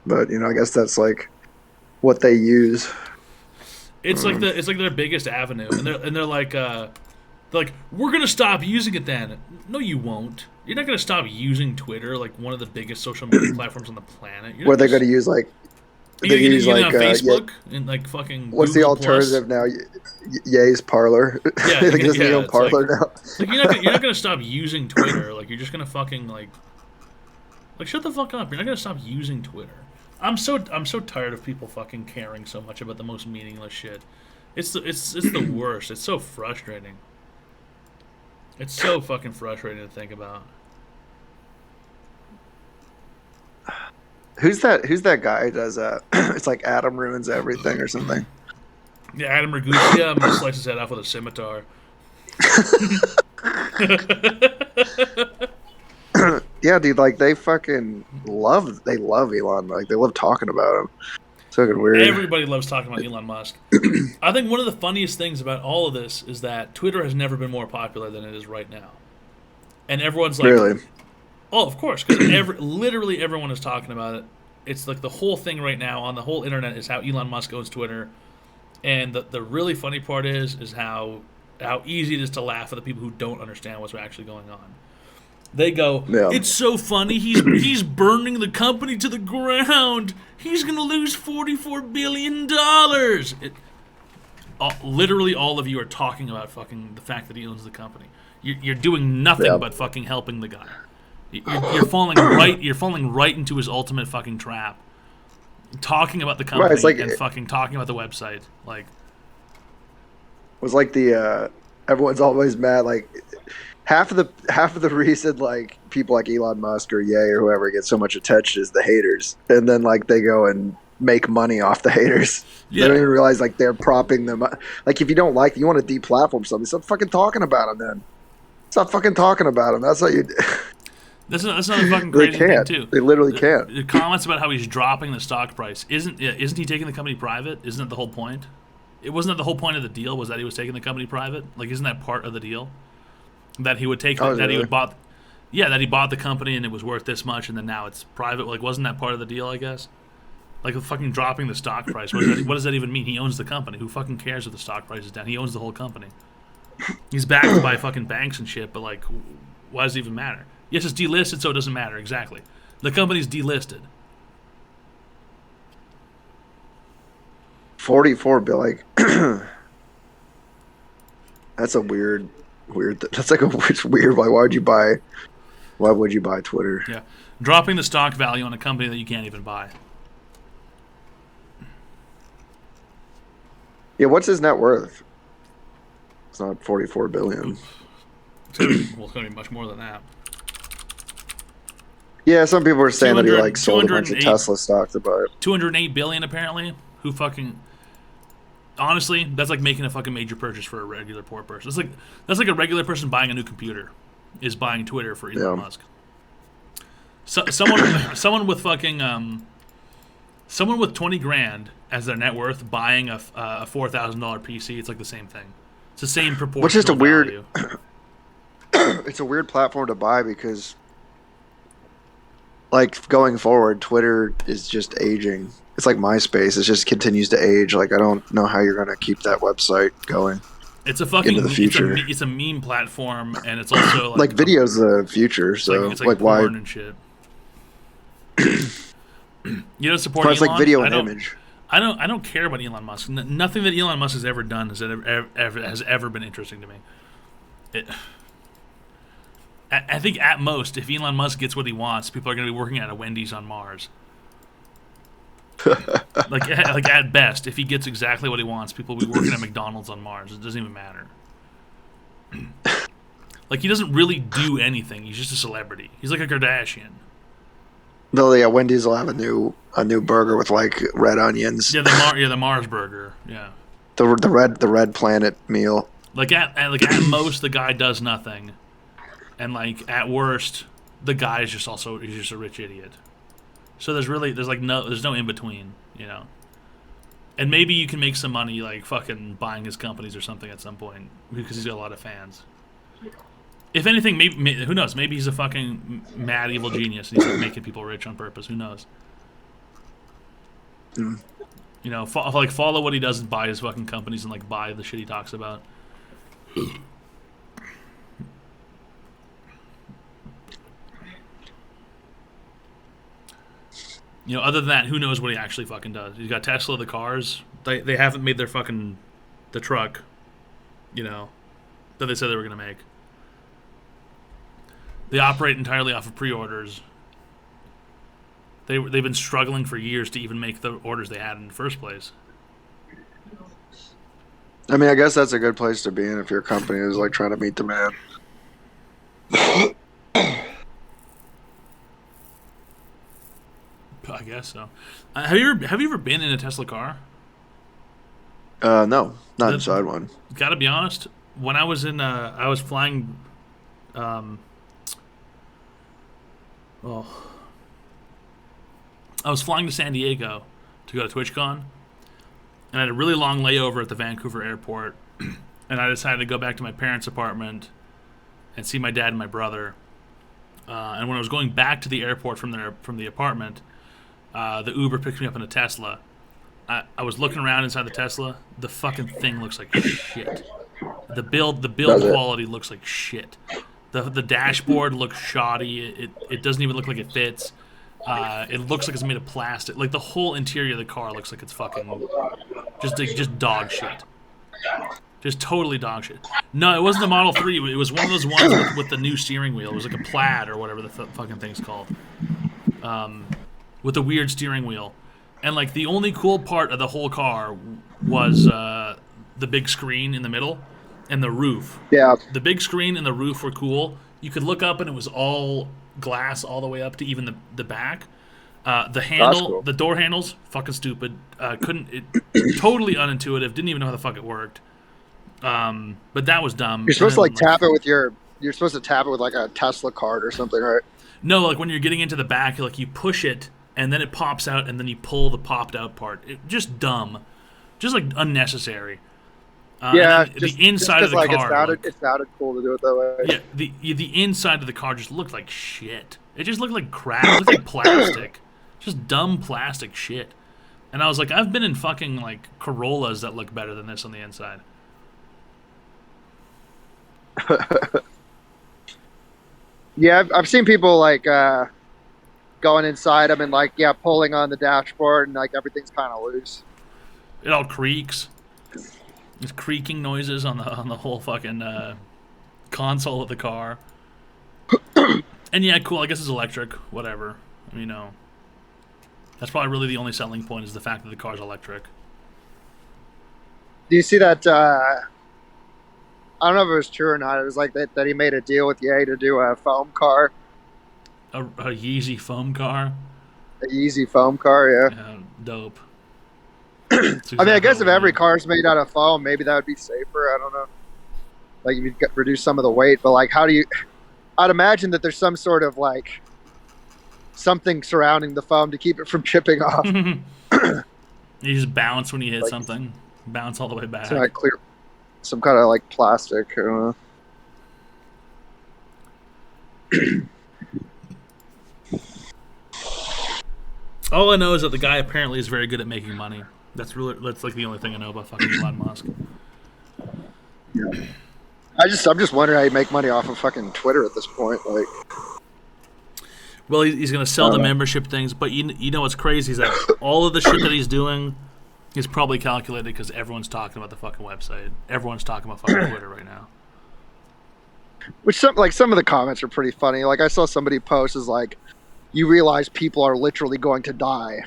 But I guess that's like what they use. It's like their biggest avenue, and they're like, we're gonna stop using it then. No, you won't. You're not gonna stop using Twitter, like one of the biggest social media platforms on the planet. You're Where not they're gonna, going to use like you're they gonna, use you're gonna like have Facebook and like fucking what's Google the alternative now? Ye's Parlor. Yeah, They just need a it's Parlor like, now. like you're not gonna stop using Twitter. Like you're just gonna fucking like shut the fuck up. You're not gonna stop using Twitter. I'm so tired of people fucking caring so much about the most meaningless shit. It's the worst. It's so frustrating. It's so fucking frustrating to think about. Who's that guy who does it's like Adam ruins everything or something. Yeah, Adam Ragusa slices his head off with a scimitar. Yeah, dude, like they fucking love Elon. Like they love talking about him. It's fucking weird. Everybody loves talking about Elon Musk. I think one of the funniest things about all of this is that Twitter has never been more popular than it is right now. And everyone's like, Really? oh, of course, because literally everyone is talking about it. It's like the whole thing right now on the whole internet is how Elon Musk owns Twitter. And the really funny part is how easy it is to laugh at the people who don't understand what's actually going on. They go, Yeah. It's so funny. He's burning the company to the ground. He's gonna lose $44 billion. Literally, all of you are talking about fucking the fact that he owns the company. You're doing nothing but fucking helping the guy. You're falling right into his ultimate fucking trap. Talking about the company and fucking talking about the website, like. It was like the everyone's always mad. Like half of the reason like people like Elon Musk or Ye or whoever get so much attention is the haters, and then like they go and make money off the haters. Yeah. They don't even realize like they're propping them up. Like if you don't like, you want to deplatform something, stop fucking talking about them. Then stop fucking talking about them. That's what you do. That's another fucking crazy thing too. They literally can't. The comments about how he's dropping the stock price isn't he taking the company private? Isn't that the whole point? It wasn't that the whole point of the deal was that he was taking the company private? Like, isn't that part of the deal? That he would take that he bought the company and it was worth this much and then now it's private. Like, wasn't that part of the deal? I guess. Like fucking dropping the stock price. What does that even mean? He owns the company. Who fucking cares if the stock price is down? He owns the whole company. He's backed by fucking banks and shit. But like, why does it even matter? Yes, it's delisted, so it doesn't matter. Exactly. The company's delisted. 44 bill, like that's a weird. That's like it's weird. Why would you buy Twitter? Yeah, dropping the stock value on a company that you can't even buy. Yeah, what's his net worth? It's not 44 billion. It's gonna be much more than that. Yeah, some people are saying that he like sold a bunch of Tesla stock to buy it. 208 billion apparently. Who fucking? Honestly, that's like making a fucking major purchase for a regular poor person. That's like a regular person buying a new computer, is buying Twitter for Elon Musk. So, someone with fucking someone with 20 grand as their net worth buying a $4,000 PC. It's like the same thing. It's the same proportion. Which is a weird. It's a weird platform to buy because, like, going forward, Twitter is just aging. It's like MySpace. It just continues to age. Like, I don't know how you're going to keep that website going. It's a fucking into the future. It's a meme platform, and it's also like video's the future. So it's like why? Porn and shit. You don't support Plus, Elon? like video and image. I don't care about Elon Musk. Nothing that Elon Musk has ever done has ever been interesting to me. I think at most, if Elon Musk gets what he wants, people are going to be working at a Wendy's on Mars. like at best, if he gets exactly what he wants, people will be working at McDonald's on Mars. It doesn't even matter. Like, he doesn't really do anything. He's just a celebrity. He's like a Kardashian. No, yeah, Wendy's will have a new burger with like red onions. Yeah, the Mars burger. Yeah. The red planet meal. Like at most, the guy does nothing, and like at worst, the guy is just a rich idiot. So there's no in between, you know. And maybe you can make some money like fucking buying his companies or something at some point because he's got a lot of fans. If anything, maybe who knows? Maybe he's a fucking mad evil genius and he's like making people rich on purpose. Who knows? You know, follow what he does and buy his fucking companies and like buy the shit he talks about. You know, other than that, who knows what he actually fucking does? He's got Tesla, the cars. They haven't made their fucking the truck. You know, that they said they were gonna make. They operate entirely off of pre-orders. They've been struggling for years to even make the orders they had in the first place. I mean, I guess that's a good place to be in if your company is like trying to meet demand. I guess so. Have you ever been in a Tesla car? No, not inside one. Gotta be honest. When I was I was flying. I was flying to San Diego to go to TwitchCon, and I had a really long layover at the Vancouver airport, and I decided to go back to my parents' apartment and see my dad and my brother. And when I was going back to the airport from the apartment, the Uber picked me up in a Tesla. I was looking around inside the Tesla. The fucking thing looks like shit. The build quality looks like shit. The dashboard looks shoddy. It doesn't even look like it fits. It looks like it's made of plastic. Like the whole interior of the car looks like it's fucking just dog shit. Just totally dog shit. No, it wasn't the Model 3. It was one of those ones with the new steering wheel. It was like a plaid or whatever the fucking thing's called. With a weird steering wheel. And like the only cool part of the whole car was the big screen in the middle and the roof. Yeah. The big screen and the roof were cool. You could look up and it was all glass all the way up to even the back. The handle, cool. The door handles, fucking stupid. Totally unintuitive. Didn't even know how the fuck it worked. But that was dumb. You're supposed to like tap it with You're supposed to tap it with like a Tesla card or something, right? No, like when you're getting into the back, like you push it and then it pops out and then you pull the popped out part. Just dumb. Just like unnecessary. Yeah, the inside of the like car. It sounded cool to do it that way. Yeah, the inside of the car just looked like shit. It just looked like crap. It looked like plastic. Just dumb plastic shit. And I was like, I've been in fucking like Corollas that look better than this on the inside. Yeah, I've seen people like going inside them and like pulling on the dashboard and like everything's kind of loose. It all creaks. There's creaking noises on the whole fucking console of the car. And yeah, cool. I guess it's electric. Whatever. You know, that's probably really the only selling point is the fact that the car's electric. Do you see that? I don't know if it was true or not. It was like that he made a deal with Ye to do a foam car. A Yeezy foam car. A Yeezy foam car, yeah. Yeah, dope. Exactly. I mean, I guess if every car's made out of foam, maybe that would be safer. I don't know. Like, if you reduce some of the weight, but like, how do you? I'd imagine that there's some sort of like something surrounding the foam to keep it from chipping off. You just bounce when you hit something. Bounce all the way back. So like clear, some kind of like plastic. I don't know. All I know is that the guy apparently is very good at making money. That's like the only thing I know about fucking Elon Musk. Yeah. I'm just wondering how you make money off of fucking Twitter at this point. Like, well, he's gonna sell the membership things, but you know what's crazy is that all of the shit that he's doing is probably calculated because everyone's talking about the fucking website. Everyone's talking about fucking Twitter right now. Which some of the comments are pretty funny. Like I saw somebody post is like, you realize people are literally going to die.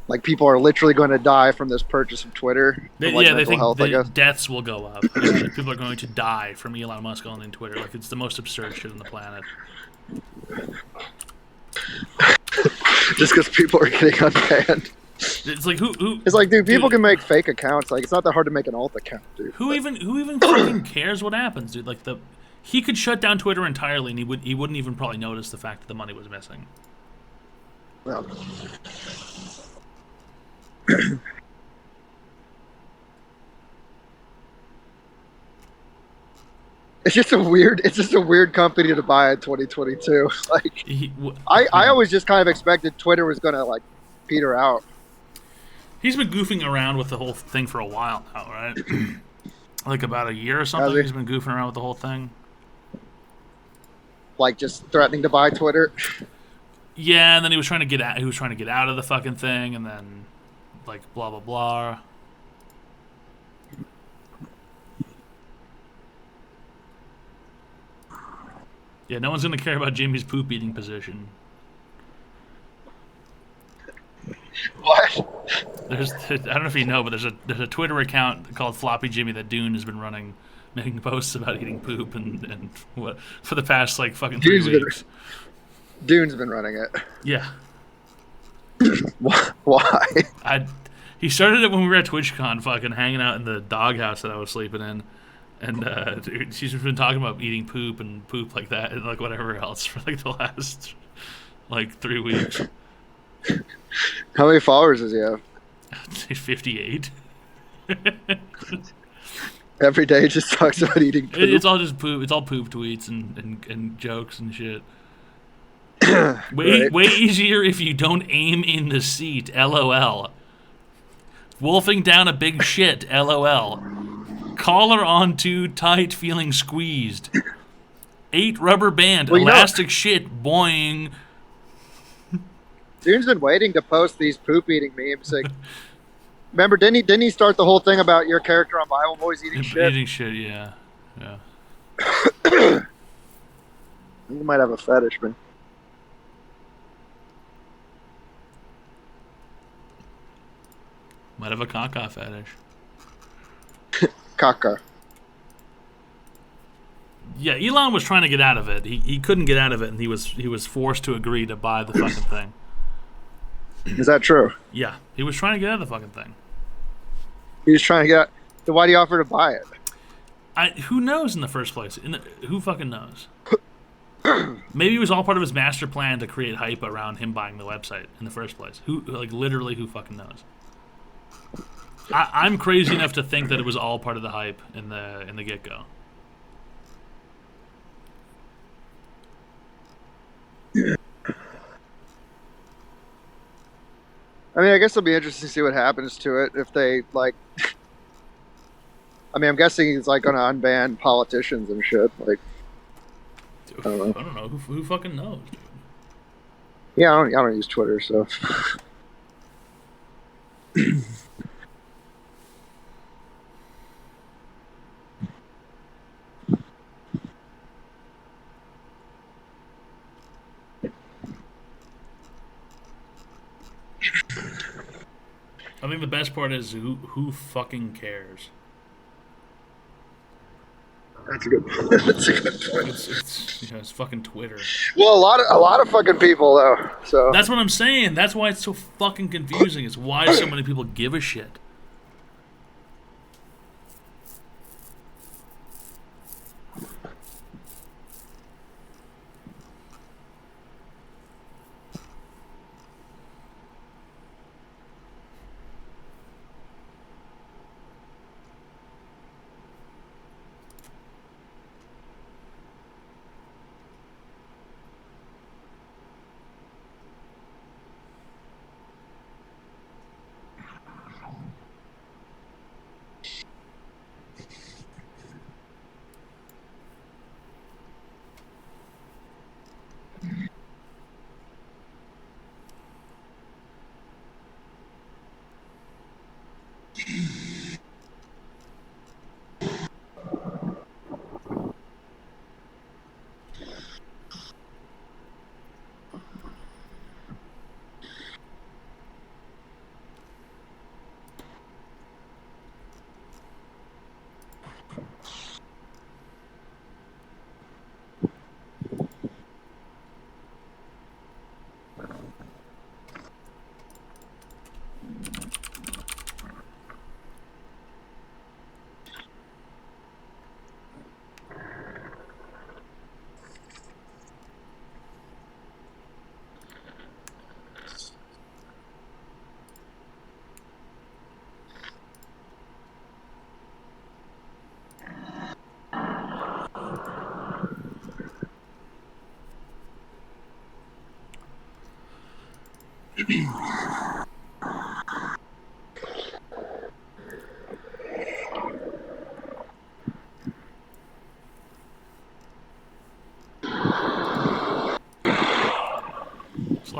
Like people are literally going to die from this purchase of Twitter. They think the deaths will go up. People are going to die from Elon Musk owning Twitter. Like it's the most absurd shit on the planet. Just because people are getting unbanned. It's like who? It's like, dude, people can make fake accounts. Like it's not that hard to make an alt account, dude. Who even fucking cares what happens, dude? Like he could shut down Twitter entirely, and he wouldn't even probably notice the fact that the money was missing. Well. It's just a weird company to buy in 2022. Like I always just kind of expected Twitter was gonna like peter out. He's been goofing around with the whole thing for a while now, right? Like about a year or Has something. he? He's been goofing around with the whole thing. Like just threatening to buy Twitter. Yeah, and then he was trying to get out. He was trying to get out of the fucking thing, and then like blah blah blah. Yeah, no one's gonna care about Jimmy's poop eating position. What? I don't know if you know, but there's a Twitter account called Floppy Jimmy that Dune has been running, making posts about eating poop and what for the past like fucking 3 weeks. Dune's been running it. Yeah, Why? he started it when we were at TwitchCon, fucking hanging out in the doghouse that I was sleeping in, and dude, she's been talking about eating poop and poop like that and like whatever else for like the last like 3 weeks. How many followers does he have? 58. Every day he just talks about eating poop. It's all just poop. It's all poop tweets and jokes and shit. Right. Way easier if you don't aim in the seat. LOL. Wolfing down a big shit. LOL. Collar on too tight, feeling squeezed. 8 rubber band, Well, elastic shit. Boing. Dune's been waiting to post these poop eating memes. Like, remember, didn't he start the whole thing about your character on Bible Boys eating shit? Eating shit, yeah. You might have a fetish, man. Might have a caca fetish. Caca. Yeah, Elon was trying to get out of it. He couldn't get out of it, and he was forced to agree to buy the fucking thing. Is that true? Yeah, he was trying to get out of the fucking thing. He was trying to get out. Then why do you offer to buy it? Who knows in the first place? Who fucking knows? Maybe it was all part of his master plan to create hype around him buying the website in the first place. Literally, who fucking knows? I'm crazy enough to think that it was all part of the hype in the get-go. I mean, I guess it'll be interesting to see what happens to it if they like. I mean, I'm guessing he's like going to unban politicians and shit. Like, I don't know. Who fucking knows, dude? Yeah, I don't use Twitter, so. I think the best part is who fucking cares. That's a good. That's a good point. It's fucking Twitter. Well, a lot of fucking people though. So That's what I'm saying. That's why it's so fucking confusing. It's why so many people give a shit.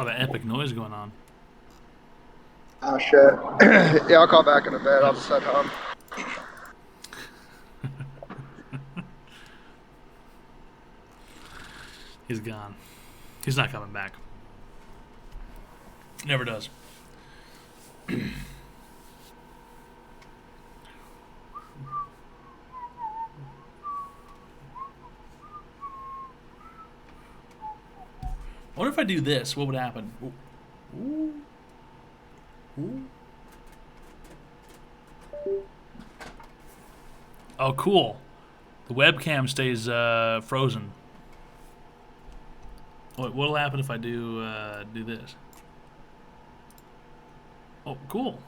lot of epic noise going on. Oh shit. Yeah, I'll call back in a bit. I'll just head home. He's gone. He's not coming back. Never does. What if I do this? What would happen? Ooh. Ooh. Oh, cool. The webcam stays frozen. What'll happen if I do this? Oh, cool.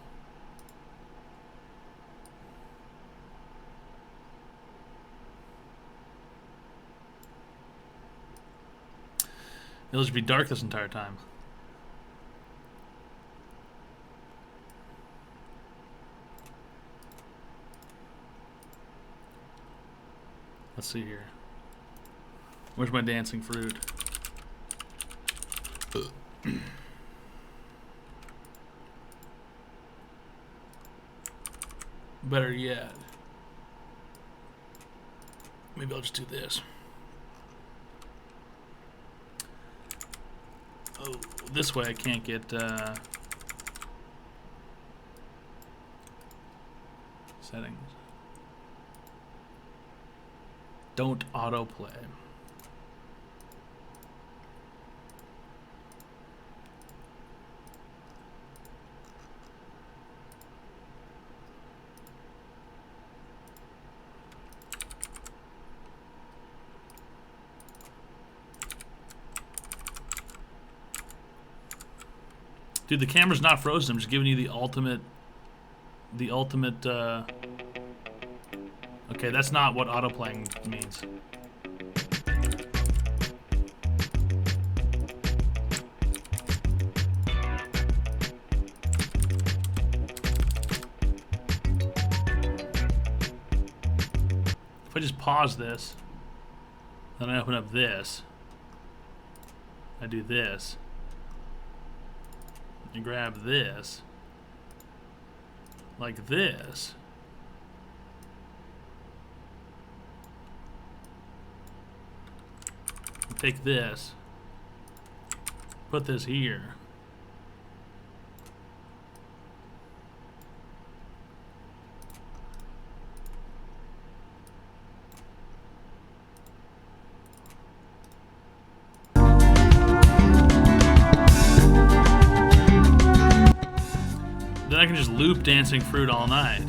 It'll just be dark this entire time. Let's see here. Where's my dancing fruit? Better yet, maybe I'll just do this. Oh, this way I can't get settings. Don't autoplay. Dude, the camera's not frozen. I'm just giving you the ultimate. Okay, that's not what autoplaying means. If I just pause this, then I open up this, I do this, you grab this, like this. Take this, put this here. Then I can just loop Dancing Fruit all night.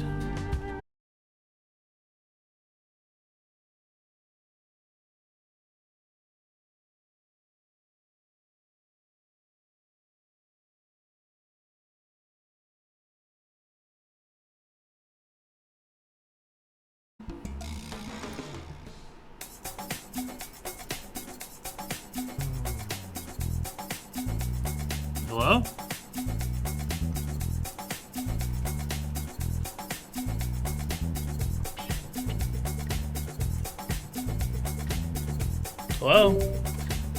Hello? Hello?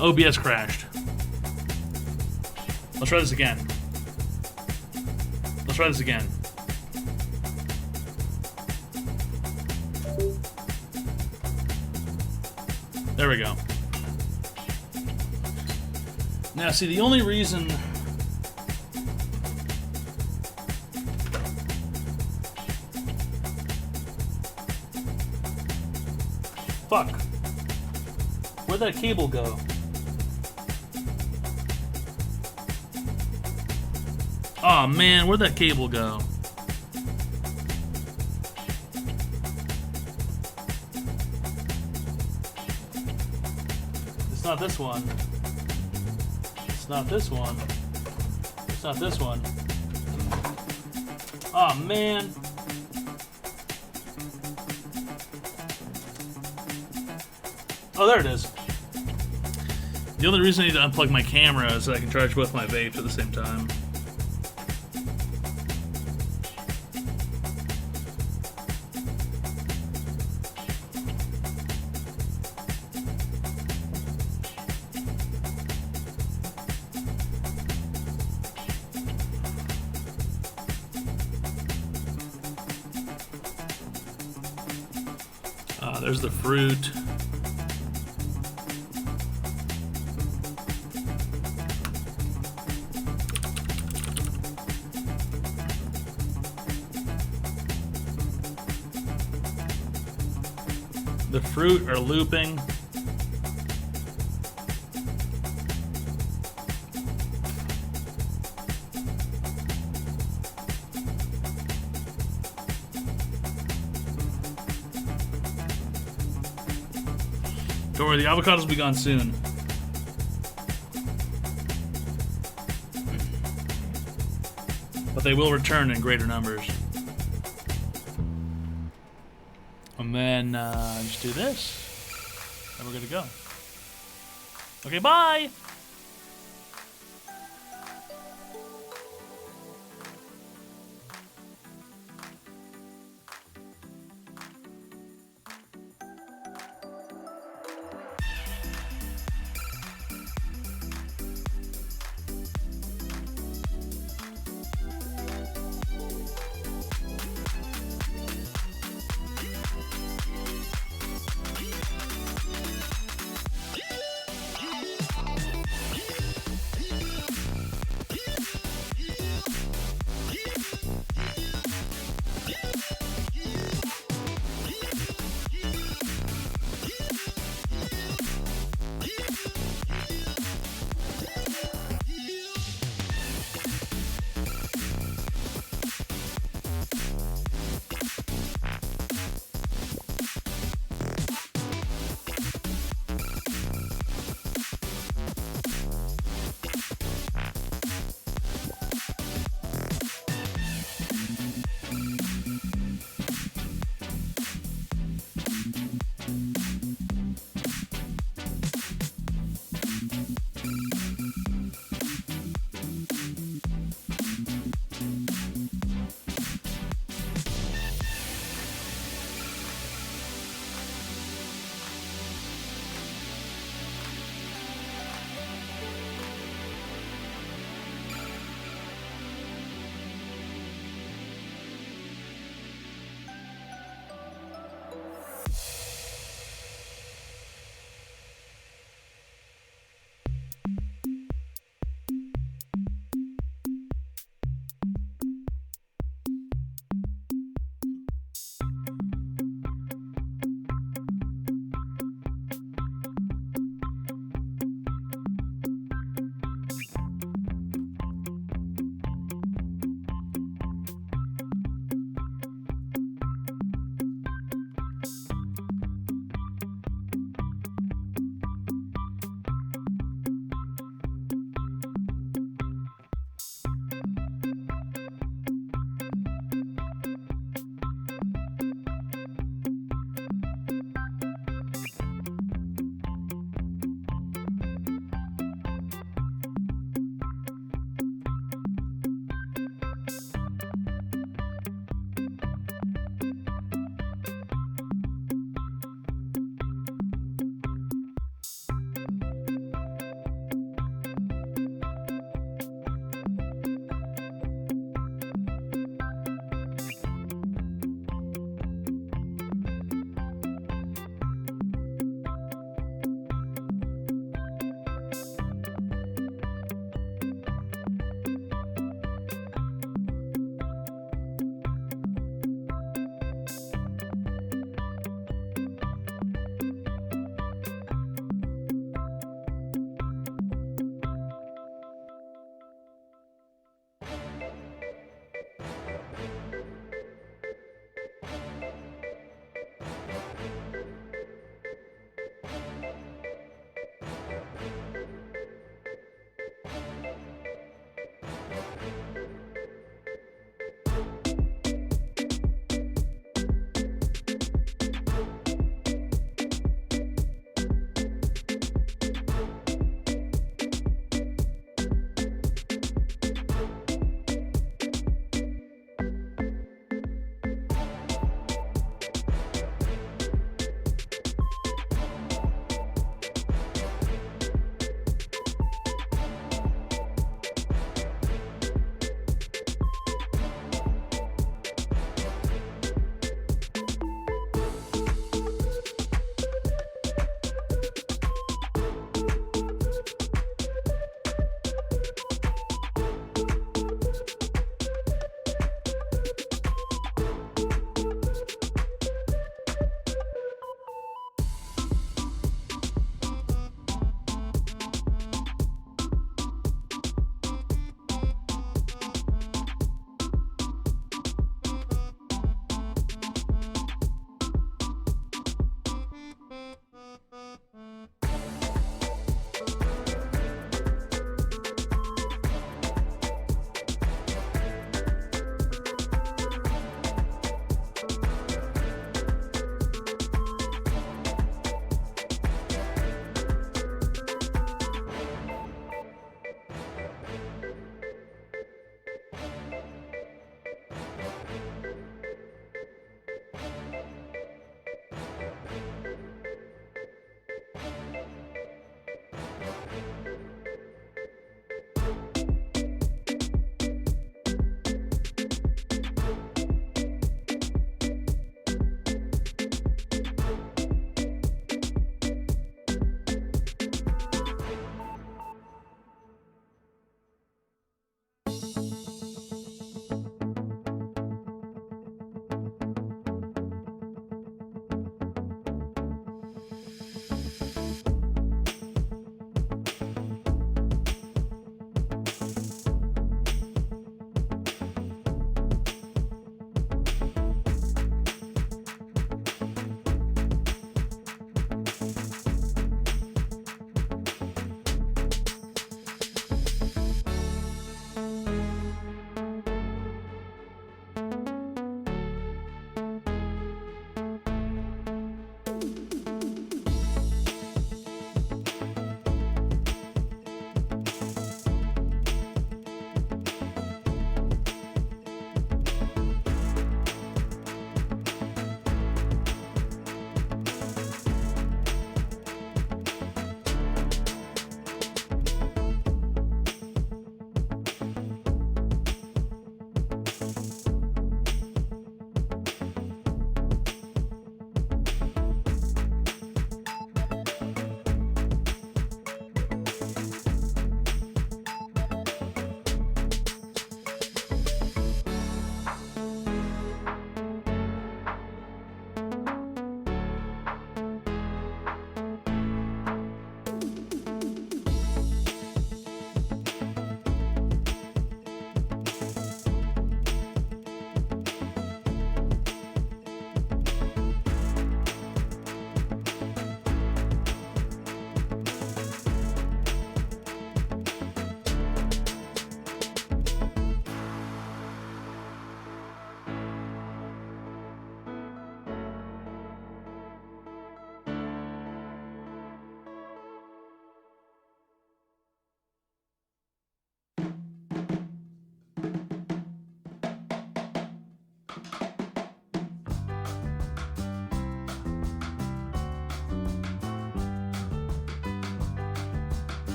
OBS crashed. Let's try this again. Let's try this again. There we go. Now, see, the only reason... Fuck. Where'd that cable go? Aw, man, where'd that cable go? It's not this one. It's not this one. It's not this one. Aw, man. Oh, there it is. The only reason I need to unplug my camera is so I can charge both my vapes at the same time. There's the fruit. The fruit are looping. Don't worry, the avocados will be gone soon. But they will return in greater numbers. And then just do this. And we're good to go. Okay, bye!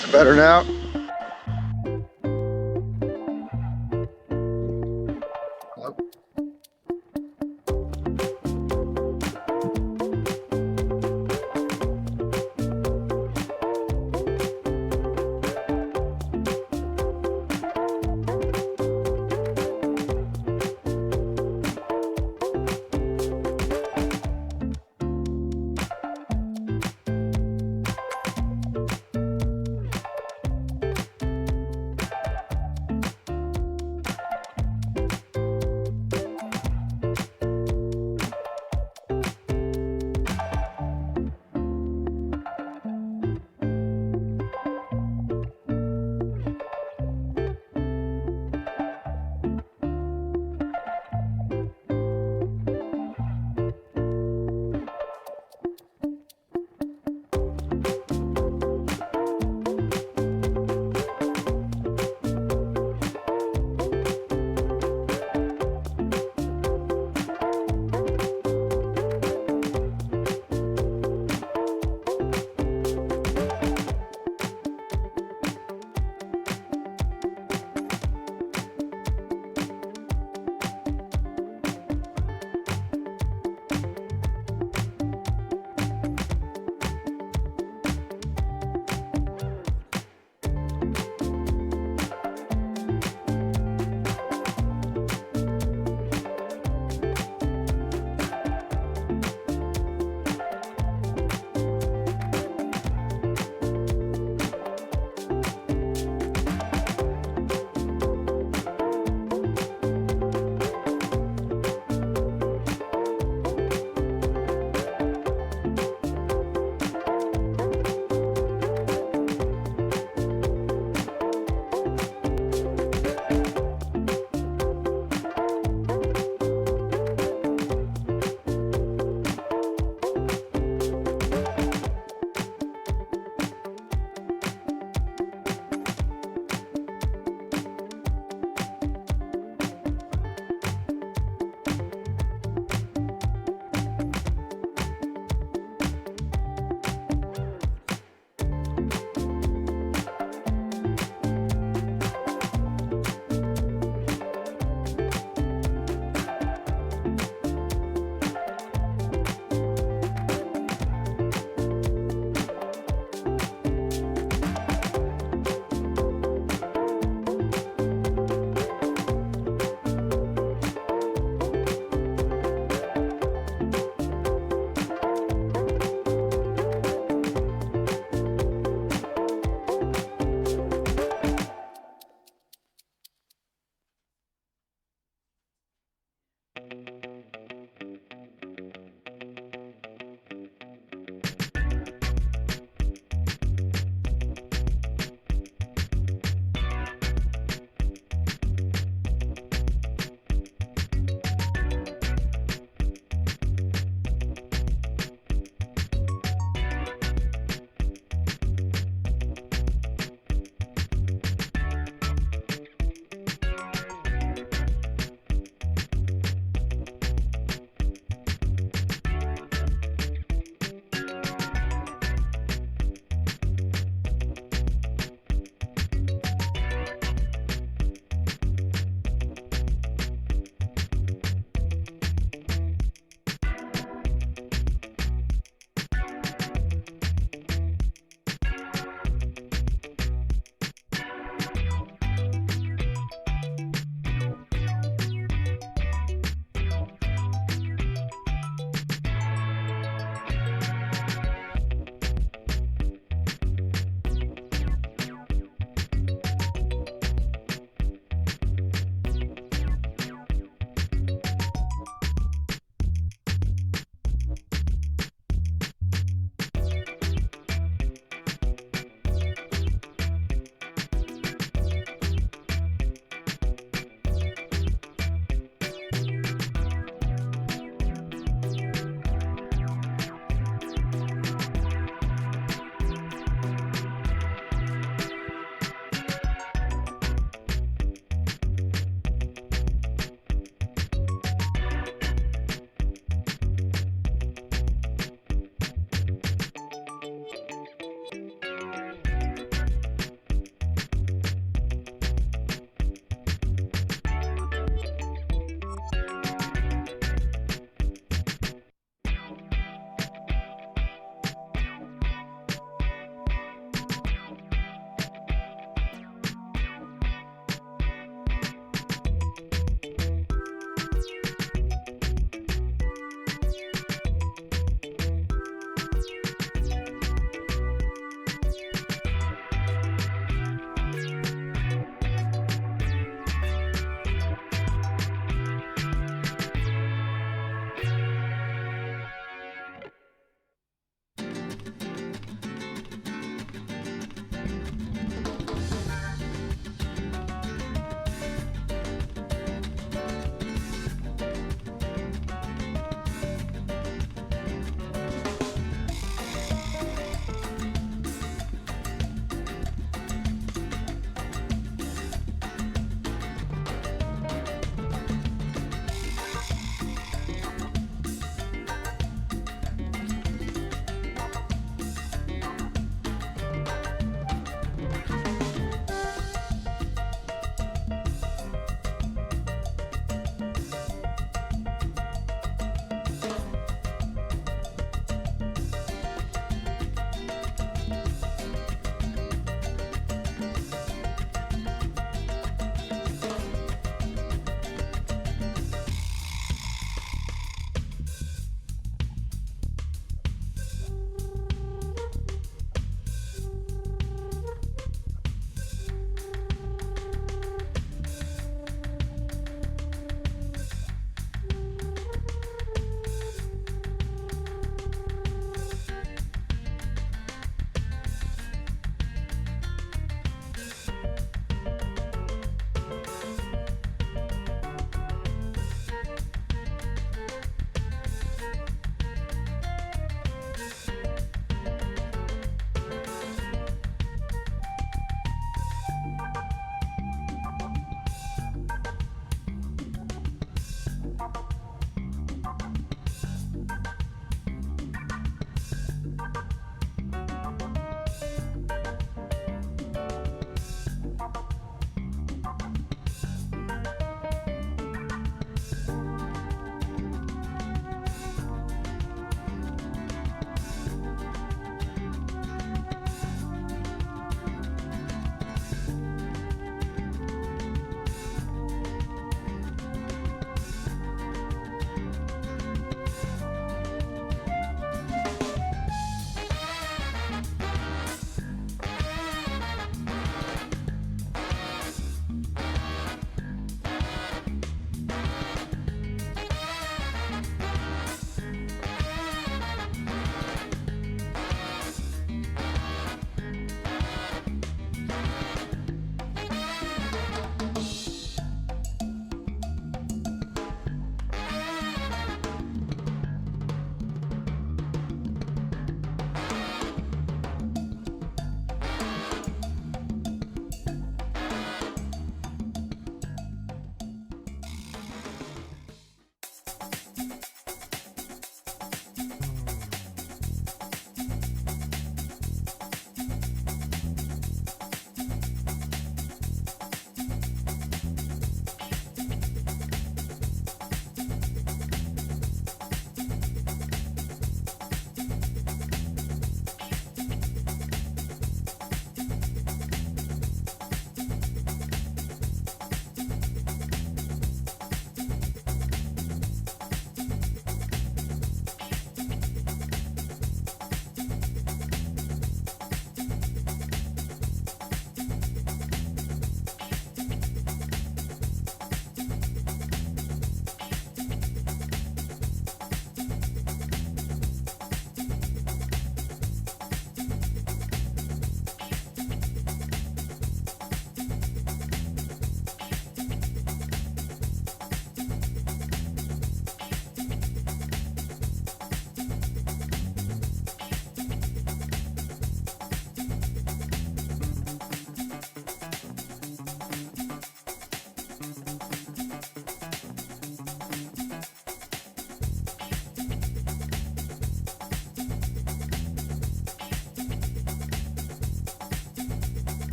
It's better now.